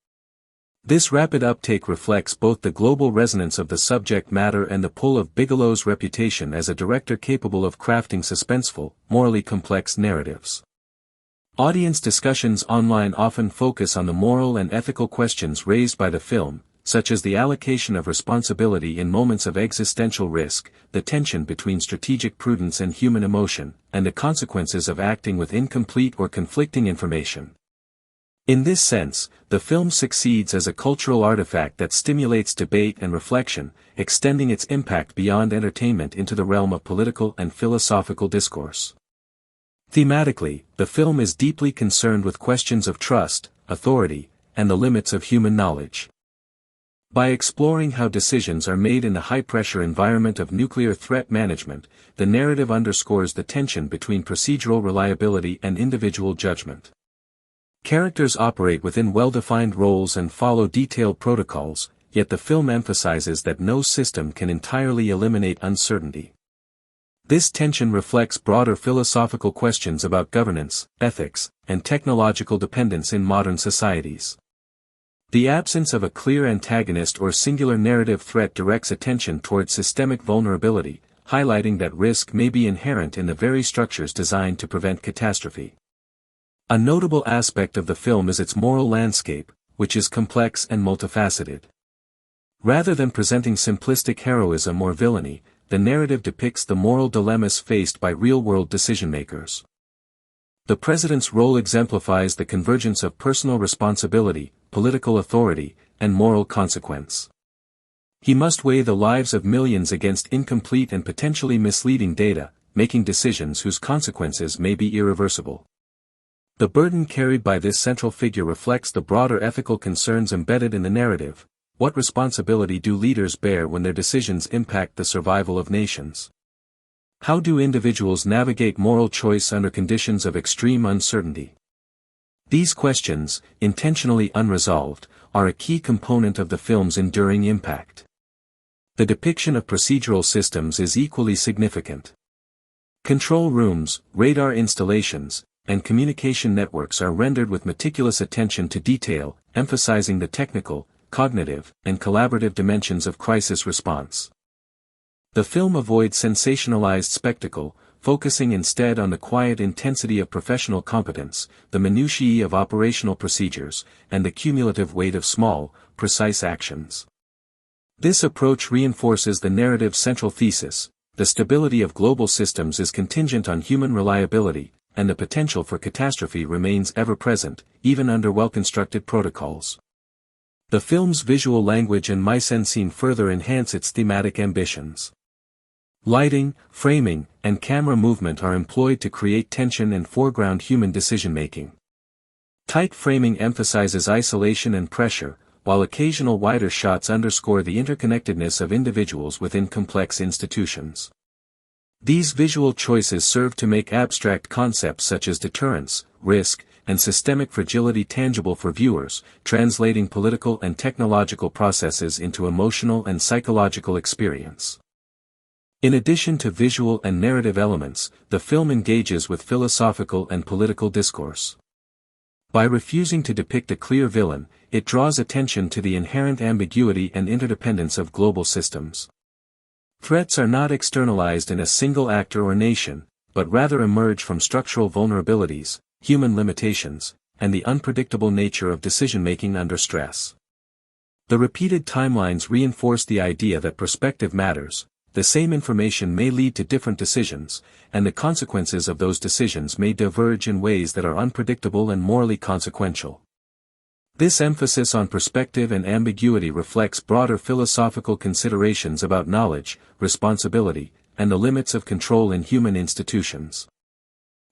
This rapid uptake reflects both the global resonance of the subject matter and the pull of Bigelow's reputation as a director capable of crafting suspenseful, morally complex narratives. Audience discussions online often focus on the moral and ethical questions raised by the film, such as the allocation of responsibility in moments of existential risk, the tension between strategic prudence and human emotion, and the consequences of acting with incomplete or conflicting information. In this sense, the film succeeds as a cultural artifact that stimulates debate and reflection, extending its impact beyond entertainment into the realm of political and philosophical discourse. Thematically, the film is deeply concerned with questions of trust, authority, and the limits of human knowledge. By exploring how decisions are made in the high-pressure environment of nuclear threat management, the narrative underscores the tension between procedural reliability and individual judgment. Characters operate within well-defined roles and follow detailed protocols, yet the film emphasizes that no system can entirely eliminate uncertainty. This tension reflects broader philosophical questions about governance, ethics, and technological dependence in modern societies. The absence of a clear antagonist or singular narrative threat directs attention toward systemic vulnerability, highlighting that risk may be inherent in the very structures designed to prevent catastrophe. A notable aspect of the film is its moral landscape, which is complex and multifaceted. Rather than presenting simplistic heroism or villainy, the narrative depicts the moral dilemmas faced by real-world decision-makers. The president's role exemplifies the convergence of personal responsibility, political authority, and moral consequence. He must weigh the lives of millions against incomplete and potentially misleading data, making decisions whose consequences may be irreversible. The burden carried by this central figure reflects the broader ethical concerns embedded in the narrative. What responsibility do leaders bear when their decisions impact the survival of nations? How do individuals navigate moral choice under conditions of extreme uncertainty? These questions, intentionally unresolved, are a key component of the film's enduring impact. The depiction of procedural systems is equally significant. Control rooms, radar installations, and communication networks are rendered with meticulous attention to detail, emphasizing the technical, cognitive, and collaborative dimensions of crisis response. The film avoids sensationalized spectacle, focusing instead on the quiet intensity of professional competence, the minutiae of operational procedures, and the cumulative weight of small, precise actions. This approach reinforces the narrative's central thesis: the stability of global systems is contingent on human reliability, and the potential for catastrophe remains ever present, even under well-constructed protocols. The film's visual language and mise-en-scene further enhance its thematic ambitions. Lighting, framing, and camera movement are employed to create tension and foreground human decision-making. Tight framing emphasizes isolation and pressure, while occasional wider shots underscore the interconnectedness of individuals within complex institutions. These visual choices serve to make abstract concepts such as deterrence, risk, and systemic fragility tangible for viewers, translating political and technological processes into emotional and psychological experience. In addition to visual and narrative elements, the film engages with philosophical and political discourse. By refusing to depict a clear villain, it draws attention to the inherent ambiguity and interdependence of global systems. Threats are not externalized in a single actor or nation, but rather emerge from structural vulnerabilities, human limitations, and the unpredictable nature of decision-making under stress. The repeated timelines reinforce the idea that perspective matters. The same information may lead to different decisions, and the consequences of those decisions may diverge in ways that are unpredictable and morally consequential. This emphasis on perspective and ambiguity reflects broader philosophical considerations about knowledge, responsibility, and the limits of control in human institutions.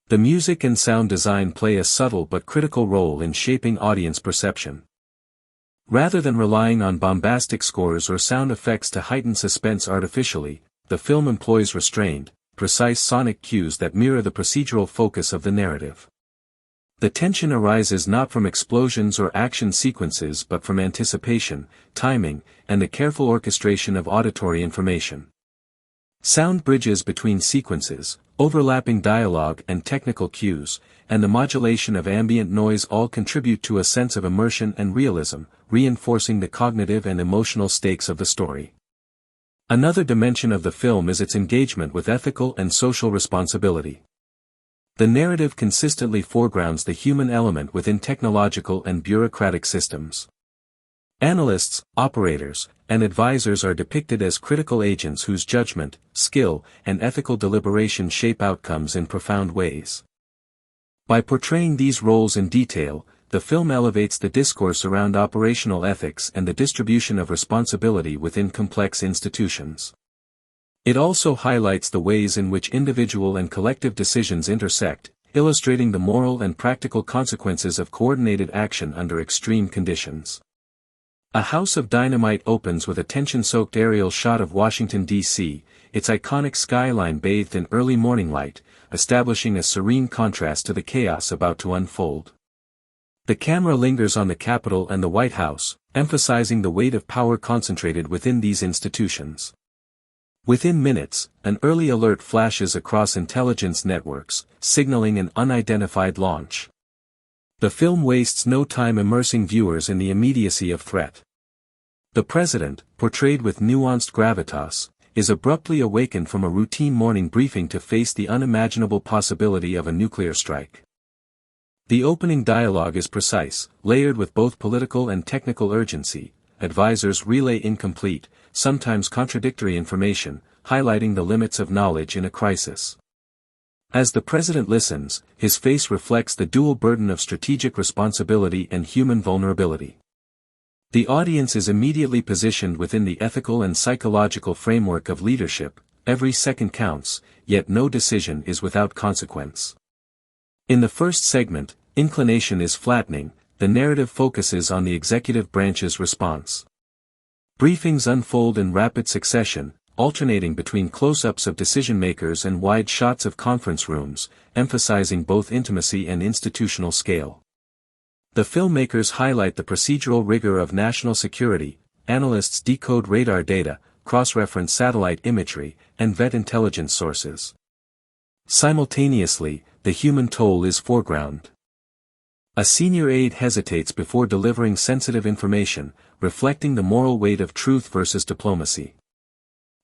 The music and sound design play a subtle but critical role in shaping audience perception. Rather than relying on bombastic scores or sound effects to heighten suspense artificially, the film employs restrained, precise sonic cues that mirror the procedural focus of the narrative. The tension arises not from explosions or action sequences but from anticipation, timing, and the careful orchestration of auditory information. Sound bridges between sequences, overlapping dialogue and technical cues, and the modulation of ambient noise all contribute to a sense of immersion and realism, reinforcing the cognitive and emotional stakes of the story. Another dimension of the film is its engagement with ethical and social responsibility. The narrative consistently foregrounds the human element within technological and bureaucratic systems. Analysts, operators, and advisors are depicted as critical agents whose judgment, skill, and ethical deliberation shape outcomes in profound ways. By portraying these roles in detail, the film elevates the discourse around operational ethics and the distribution of responsibility within complex institutions. It also highlights the ways in which individual and collective decisions intersect, illustrating the moral and practical consequences of coordinated action under extreme conditions. A House of Dynamite opens with a tension-soaked aerial shot of Washington, D.C., its iconic skyline bathed in early morning light, establishing a serene contrast to the chaos about to unfold. The camera lingers on the Capitol and the White House, emphasizing the weight of power concentrated within these institutions. Within minutes, an early alert flashes across intelligence networks, signaling an unidentified launch. The film wastes no time immersing viewers in the immediacy of threat. The president, portrayed with nuanced gravitas, is abruptly awakened from a routine morning briefing to face the unimaginable possibility of a nuclear strike. The opening dialogue is precise, layered with both political and technical urgency. Advisors relay incomplete, sometimes contradictory information, highlighting the limits of knowledge in a crisis. As the president listens, his face reflects the dual burden of strategic responsibility and human vulnerability. The audience is immediately positioned within the ethical and psychological framework of leadership. Every second counts, yet no decision is without consequence. In the first segment, inclination is flattening, the narrative focuses on the executive branch's response. Briefings unfold in rapid succession, alternating between close-ups of decision-makers and wide shots of conference rooms, emphasizing both intimacy and institutional scale. The filmmakers highlight the procedural rigor of national security, analysts decode radar data, cross-reference satellite imagery, and vet intelligence sources. Simultaneously, the human toll is foregrounded. A senior aide hesitates before delivering sensitive information, reflecting the moral weight of truth versus diplomacy.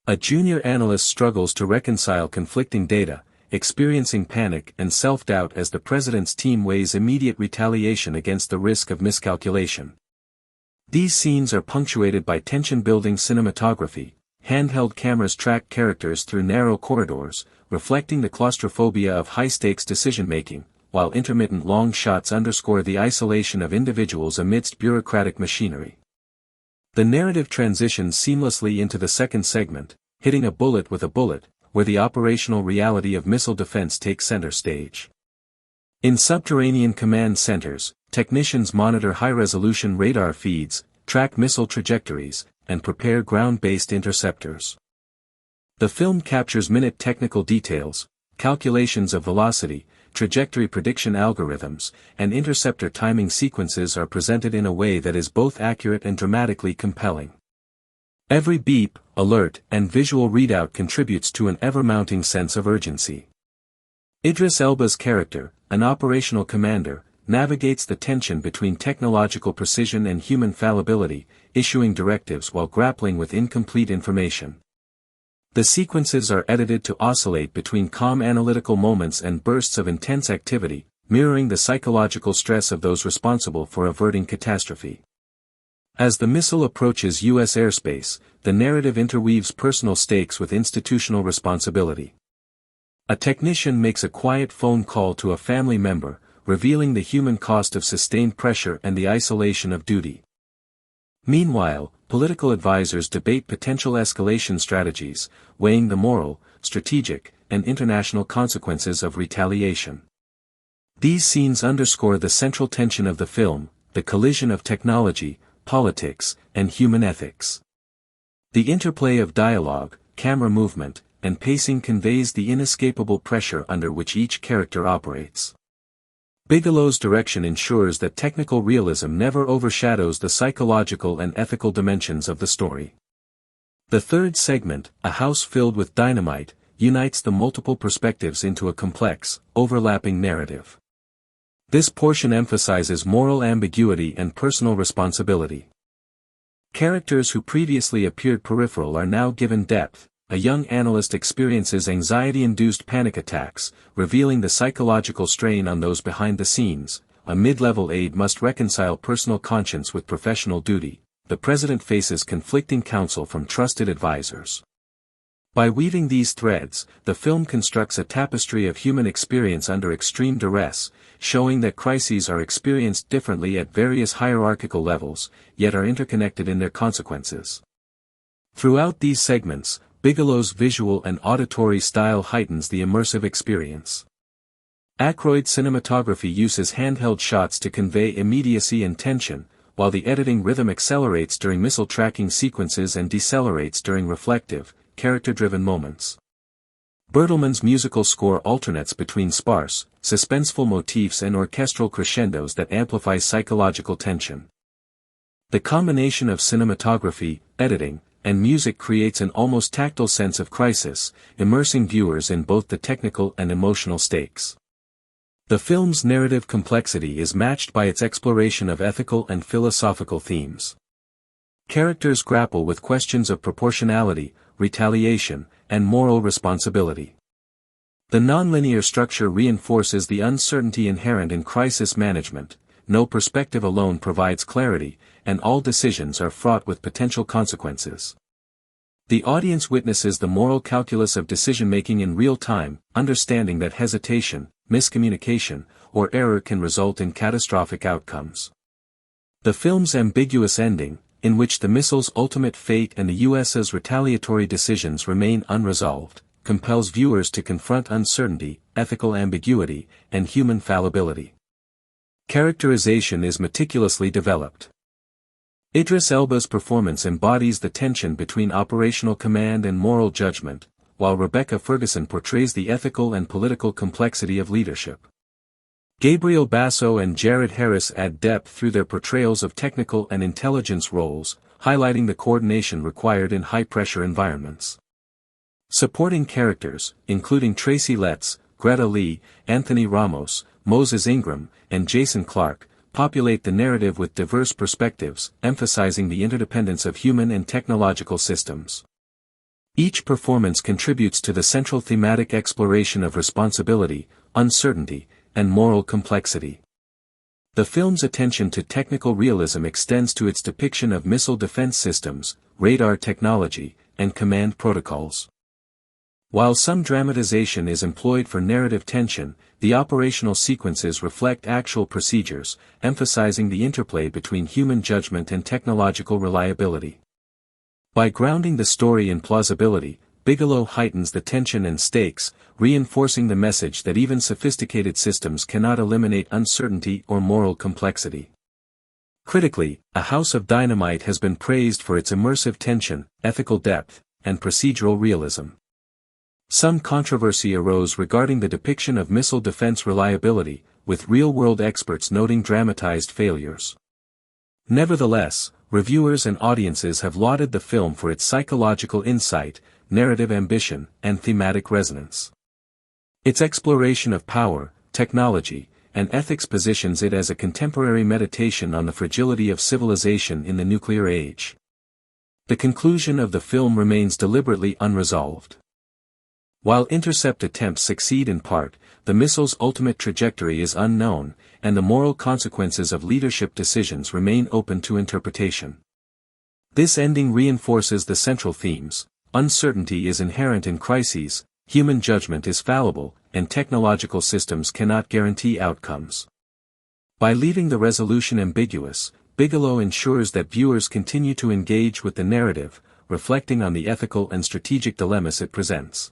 A junior analyst struggles to reconcile conflicting data, experiencing panic and self-doubt as the president's team weighs immediate retaliation against the risk of miscalculation. These scenes are punctuated by tension-building cinematography. Handheld cameras track characters through narrow corridors, reflecting the claustrophobia of high-stakes decision-making, while intermittent long shots underscore the isolation of individuals amidst bureaucratic machinery. The narrative transitions seamlessly into the second segment, hitting a bullet with a bullet, where the operational reality of missile defense takes center stage. In subterranean command centers, technicians monitor high-resolution radar feeds, track missile trajectories, and prepare ground-based interceptors. The film captures minute technical details, calculations of velocity, trajectory prediction algorithms, and interceptor timing sequences are presented in a way that is both accurate and dramatically compelling. Every beep, alert, and visual readout contributes to an ever-mounting sense of urgency. Idris Elba's character, an operational commander, navigates the tension between technological precision and human fallibility, issuing directives while grappling with incomplete information. The sequences are edited to oscillate between calm analytical moments and bursts of intense activity, mirroring the psychological stress of those responsible for averting catastrophe. As the missile approaches U.S. airspace, the narrative interweaves personal stakes with institutional responsibility. A technician makes a quiet phone call to a family member, revealing the human cost of sustained pressure and the isolation of duty. Meanwhile, political advisors debate potential escalation strategies, weighing the moral, strategic, and international consequences of retaliation. These scenes underscore the central tension of the film, the collision of technology, politics, and human ethics. The interplay of dialogue, camera movement, and pacing conveys the inescapable pressure under which each character operates. Bigelow's direction ensures that technical realism never overshadows the psychological and ethical dimensions of the story. The third segment, A House Filled with Dynamite, unites the multiple perspectives into a complex, overlapping narrative. This portion emphasizes moral ambiguity and personal responsibility. Characters who previously appeared peripheral are now given depth. A young analyst experiences anxiety-induced panic attacks, revealing the psychological strain on those behind the scenes. A mid-level aide must reconcile personal conscience with professional duty. The president faces conflicting counsel from trusted advisors. By weaving these threads, the film constructs a tapestry of human experience under extreme duress, showing that crises are experienced differently at various hierarchical levels, yet are interconnected in their consequences. Throughout these segments, Bigelow's visual and auditory style heightens the immersive experience. Aykroyd cinematography uses handheld shots to convey immediacy and tension, while the editing rhythm accelerates during missile tracking sequences and decelerates during reflective, character-driven moments. Bertelmann's musical score alternates between sparse, suspenseful motifs and orchestral crescendos that amplify psychological tension. The combination of cinematography, editing, and music creates an almost tactile sense of crisis, immersing viewers in both the technical and emotional stakes. The film's narrative complexity is matched by its exploration of ethical and philosophical themes. Characters grapple with questions of proportionality, retaliation, and moral responsibility. The nonlinear structure reinforces the uncertainty inherent in crisis management. No perspective alone provides clarity, and all decisions are fraught with potential consequences. The audience witnesses the moral calculus of decision-making in real time, understanding that hesitation, miscommunication, or error can result in catastrophic outcomes. The film's ambiguous ending, in which the missile's ultimate fate and the US's retaliatory decisions remain unresolved, compels viewers to confront uncertainty, ethical ambiguity, and human fallibility. Characterization is meticulously developed. Idris Elba's performance embodies the tension between operational command and moral judgment, while Rebecca Ferguson portrays the ethical and political complexity of leadership. Gabriel Basso and Jared Harris add depth through their portrayals of technical and intelligence roles, highlighting the coordination required in high-pressure environments. Supporting characters, including Tracy Letts, Greta Lee, Anthony Ramos, Moses Ingram, and Jason Clarke, populate the narrative with diverse perspectives, emphasizing the interdependence of human and technological systems. Each performance contributes to the central thematic exploration of responsibility, uncertainty, and moral complexity. The film's attention to technical realism extends to its depiction of missile defense systems, radar technology, and command protocols. While some dramatization is employed for narrative tension, the operational sequences reflect actual procedures, emphasizing the interplay between human judgment and technological reliability. By grounding the story in plausibility, Bigelow heightens the tension and stakes, reinforcing the message that even sophisticated systems cannot eliminate uncertainty or moral complexity. Critically, A House of Dynamite has been praised for its immersive tension, ethical depth, and procedural realism. Some controversy arose regarding the depiction of missile defense reliability, with real-world experts noting dramatized failures. Nevertheless, reviewers and audiences have lauded the film for its psychological insight, narrative ambition, and thematic resonance. Its exploration of power, technology, and ethics positions it as a contemporary meditation on the fragility of civilization in the nuclear age. The conclusion of the film remains deliberately unresolved. While intercept attempts succeed in part, the missile's ultimate trajectory is unknown, and the moral consequences of leadership decisions remain open to interpretation. This ending reinforces the central themes: uncertainty is inherent in crises, human judgment is fallible, and technological systems cannot guarantee outcomes. By leaving the resolution ambiguous, Bigelow ensures that viewers continue to engage with the narrative, reflecting on the ethical and strategic dilemmas it presents.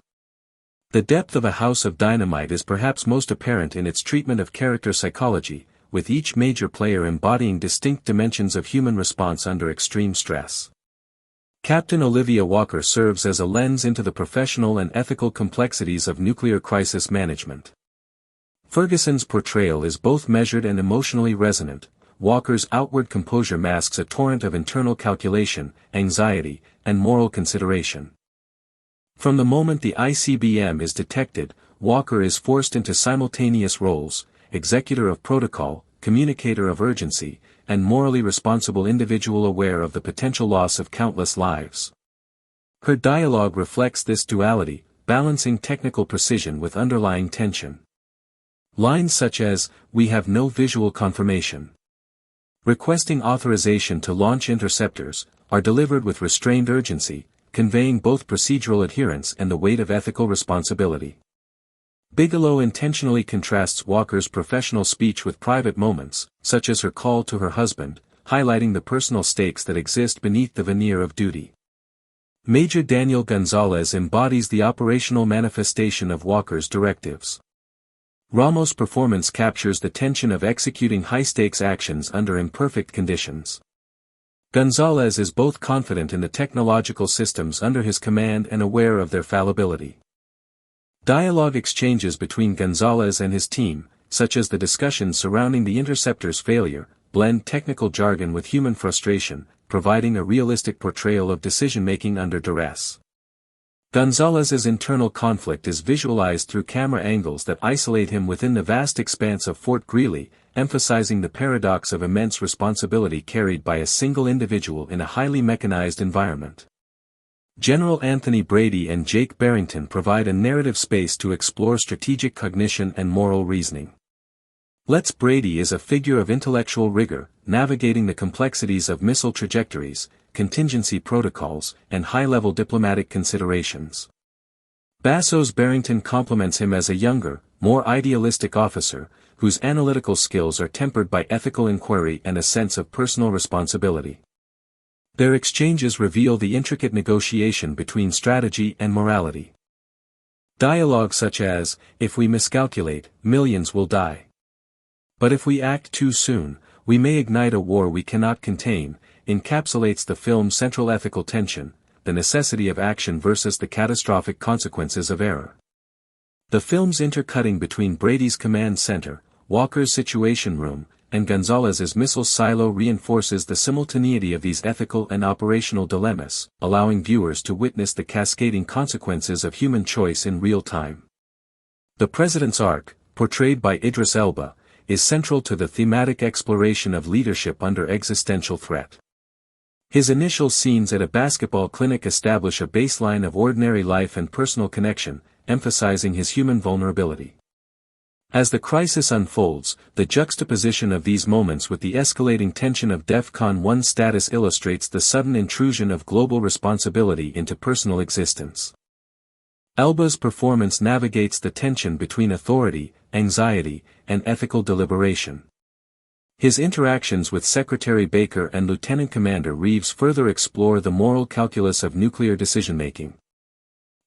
The depth of A House of Dynamite is perhaps most apparent in its treatment of character psychology, with each major player embodying distinct dimensions of human response under extreme stress. Captain Olivia Walker serves as a lens into the professional and ethical complexities of nuclear crisis management. Ferguson's portrayal is both measured and emotionally resonant. Walker's outward composure masks a torrent of internal calculation, anxiety, and moral consideration. From the moment the ICBM is detected, Walker is forced into simultaneous roles: executor of protocol, communicator of urgency, and morally responsible individual aware of the potential loss of countless lives. Her dialogue reflects this duality, balancing technical precision with underlying tension. Lines such as, "We have no visual confirmation," requesting authorization to launch interceptors, are delivered with restrained urgency, conveying both procedural adherence and the weight of ethical responsibility. Bigelow intentionally contrasts Walker's professional speech with private moments, such as her call to her husband, highlighting the personal stakes that exist beneath the veneer of duty. Major Daniel Gonzalez embodies the operational manifestation of Walker's directives. Ramos' performance captures the tension of executing high-stakes actions under imperfect conditions. Gonzalez is both confident in the technological systems under his command and aware of their fallibility. Dialogue exchanges between Gonzalez and his team, such as the discussions surrounding the interceptor's failure, blend technical jargon with human frustration, providing a realistic portrayal of decision-making under duress. Gonzalez's internal conflict is visualized through camera angles that isolate him within the vast expanse of Fort Greely, emphasizing the paradox of immense responsibility carried by a single individual in a highly mechanized environment. General Anthony Brady and Jake Barrington provide a narrative space to explore strategic cognition and moral reasoning. Letts Brady is a figure of intellectual rigor, navigating the complexities of missile trajectories, contingency protocols, and high-level diplomatic considerations. Basso's Barrington compliments him as a younger, more idealistic officer, whose analytical skills are tempered by ethical inquiry and a sense of personal responsibility. Their exchanges reveal the intricate negotiation between strategy and morality. Dialogue such as, "If we miscalculate, millions will die. But if we act too soon, we may ignite a war we cannot contain," encapsulates the film's central ethical tension, the necessity of action versus the catastrophic consequences of error. The film's intercutting between Brady's command center, Walker's situation room, and Gonzalez's missile silo reinforces the simultaneity of these ethical and operational dilemmas, allowing viewers to witness the cascading consequences of human choice in real time. The President's arc, portrayed by Idris Elba, is central to the thematic exploration of leadership under existential threat. His initial scenes at a basketball clinic establish a baseline of ordinary life and personal connection, emphasizing his human vulnerability. As the crisis unfolds, the juxtaposition of these moments with the escalating tension of DEFCON 1 status illustrates the sudden intrusion of global responsibility into personal existence. Elba's performance navigates the tension between authority, anxiety, and ethical deliberation. His interactions with Secretary Baker and Lieutenant Commander Reeves further explore the moral calculus of nuclear decision-making.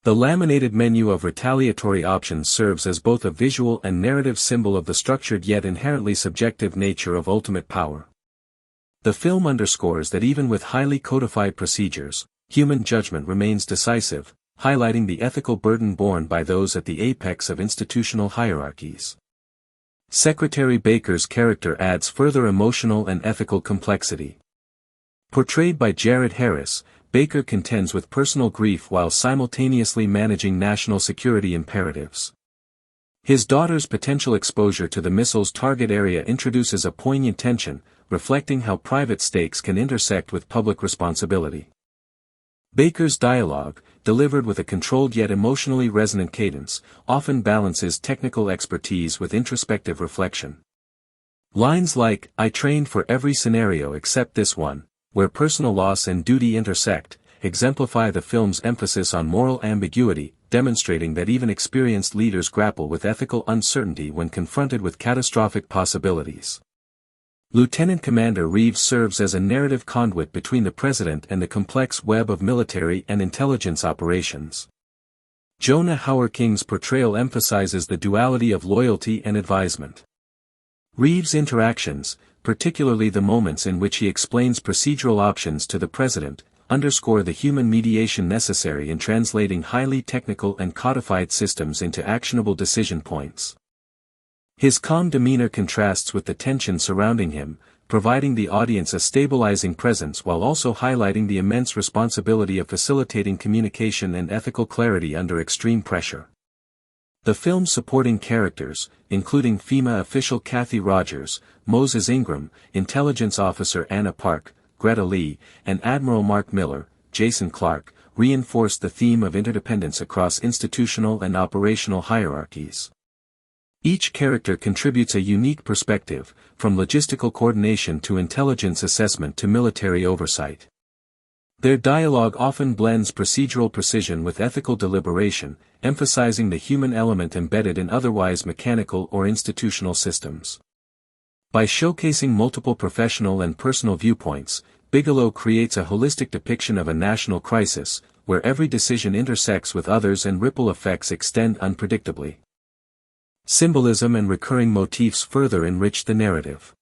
The laminated menu of retaliatory options serves as both a visual and narrative symbol of the structured yet inherently subjective nature of ultimate power. The film underscores that even with highly codified procedures, human judgment remains decisive, highlighting the ethical burden borne by those at the apex of institutional hierarchies. Secretary Baker's character adds further emotional and ethical complexity. Portrayed by Jared Harris, Baker contends with personal grief while simultaneously managing national security imperatives. His daughter's potential exposure to the missile's target area introduces a poignant tension, reflecting how private stakes can intersect with public responsibility. Baker's dialogue, delivered with a controlled yet emotionally resonant cadence, often balances technical expertise with introspective reflection. Lines like, "I trained for every scenario except this one," where personal loss and duty intersect, exemplify the film's emphasis on moral ambiguity, demonstrating that even experienced leaders grapple with ethical uncertainty when confronted with catastrophic possibilities. Lieutenant Commander Reeves serves as a narrative conduit between the President and the complex web of military and intelligence operations. Jonah Hauer-King's portrayal emphasizes the duality of loyalty and advisement. Reeves' interactions, particularly the moments in which he explains procedural options to the President, underscore the human mediation necessary in translating highly technical and codified systems into actionable decision points. His calm demeanor contrasts with the tension surrounding him, providing the audience a stabilizing presence while also highlighting the immense responsibility of facilitating communication and ethical clarity under extreme pressure. The film's supporting characters, including FEMA official Kathy Rogers, Moses Ingram, intelligence officer Anna Park, Greta Lee, and Admiral Mark Miller, Jason Clark, reinforce the theme of interdependence across institutional and operational hierarchies. Each character contributes a unique perspective, from logistical coordination to intelligence assessment to military oversight. Their dialogue often blends procedural precision with ethical deliberation, emphasizing the human element embedded in otherwise mechanical or institutional systems. By showcasing multiple professional and personal viewpoints, Bigelow creates a holistic depiction of a national crisis, where every decision intersects with others and ripple effects extend unpredictably. Symbolism and recurring motifs further enrich the narrative.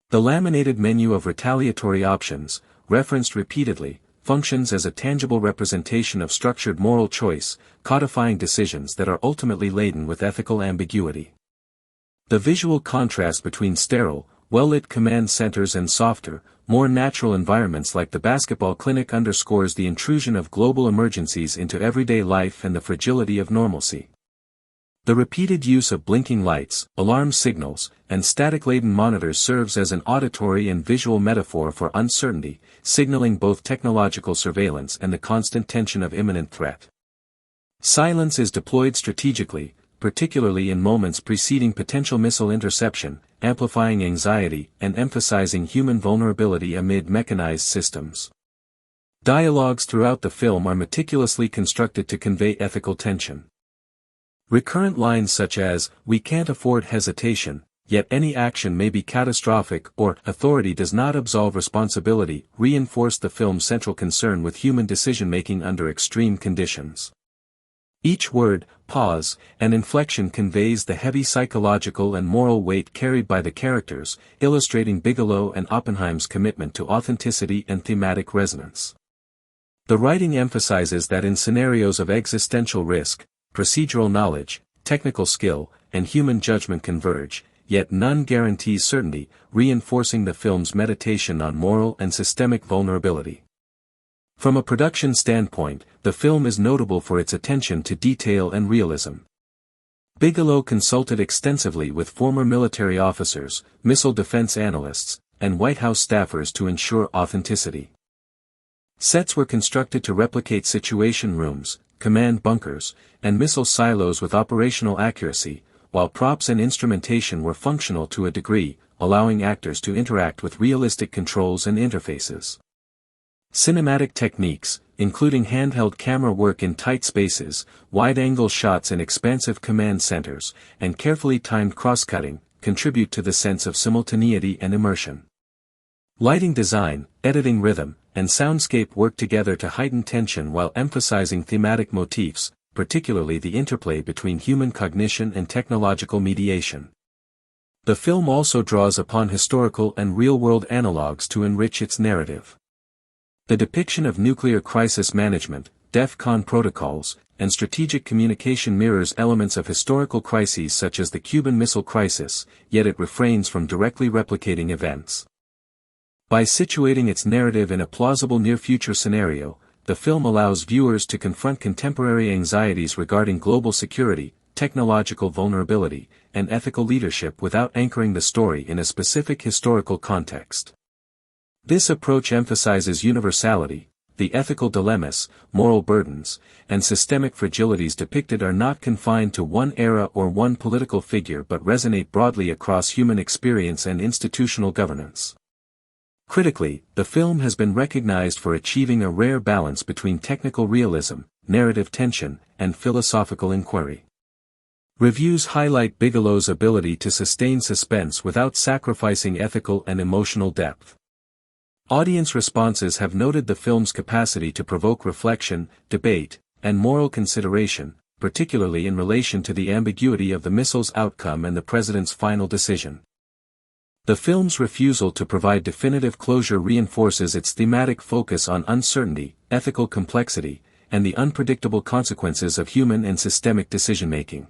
The laminated menu of retaliatory options, referenced repeatedly, functions as a tangible representation of structured moral choice, codifying decisions that are ultimately laden with ethical ambiguity. The visual contrast between sterile, well-lit command centers and softer, more natural environments like the basketball clinic underscores the intrusion of global emergencies into everyday life and the fragility of normalcy. The repeated use of blinking lights, alarm signals, and static-laden monitors serves as an auditory and visual metaphor for uncertainty, signaling both technological surveillance and the constant tension of imminent threat. Silence is deployed strategically, particularly in moments preceding potential missile interception, amplifying anxiety and emphasizing human vulnerability amid mechanized systems. Dialogues throughout the film are meticulously constructed to convey ethical tension. Recurrent lines such as, "We can't afford hesitation, yet any action may be catastrophic," or "Authority does not absolve responsibility," reinforce the film's central concern with human decision-making under extreme conditions. Each word, pause, and inflection conveys the heavy psychological and moral weight carried by the characters, illustrating Bigelow and Oppenheim's commitment to authenticity and thematic resonance. The writing emphasizes that in scenarios of existential risk, procedural knowledge, technical skill, and human judgment converge, yet none guarantees certainty, reinforcing the film's meditation on moral and systemic vulnerability. From a production standpoint, the film is notable for its attention to detail and realism. Bigelow consulted extensively with former military officers, missile defense analysts, and White House staffers to ensure authenticity. Sets were constructed to replicate situation rooms, command bunkers, and missile silos with operational accuracy, while props and instrumentation were functional to a degree, allowing actors to interact with realistic controls and interfaces. Cinematic techniques, including handheld camera work in tight spaces, wide-angle shots in expansive command centers, and carefully timed cross-cutting, contribute to the sense of simultaneity and immersion. Lighting design, editing rhythm, and soundscape work together to heighten tension while emphasizing thematic motifs, particularly the interplay between human cognition and technological mediation. The film also draws upon historical and real-world analogues to enrich its narrative. The depiction of nuclear crisis management, DEF-CON protocols, and strategic communication mirrors elements of historical crises such as the Cuban Missile Crisis, yet it refrains from directly replicating events. By situating its narrative in a plausible near-future scenario, the film allows viewers to confront contemporary anxieties regarding global security, technological vulnerability, and ethical leadership without anchoring the story in a specific historical context. This approach emphasizes universality. The ethical dilemmas, moral burdens, and systemic fragilities depicted are not confined to one era or one political figure but resonate broadly across human experience and institutional governance. Critically, the film has been recognized for achieving a rare balance between technical realism, narrative tension, and philosophical inquiry. Reviews highlight Bigelow's ability to sustain suspense without sacrificing ethical and emotional depth. Audience responses have noted the film's capacity to provoke reflection, debate, and moral consideration, particularly in relation to the ambiguity of the missile's outcome and the president's final decision. The film's refusal to provide definitive closure reinforces its thematic focus on uncertainty, ethical complexity, and the unpredictable consequences of human and systemic decision-making.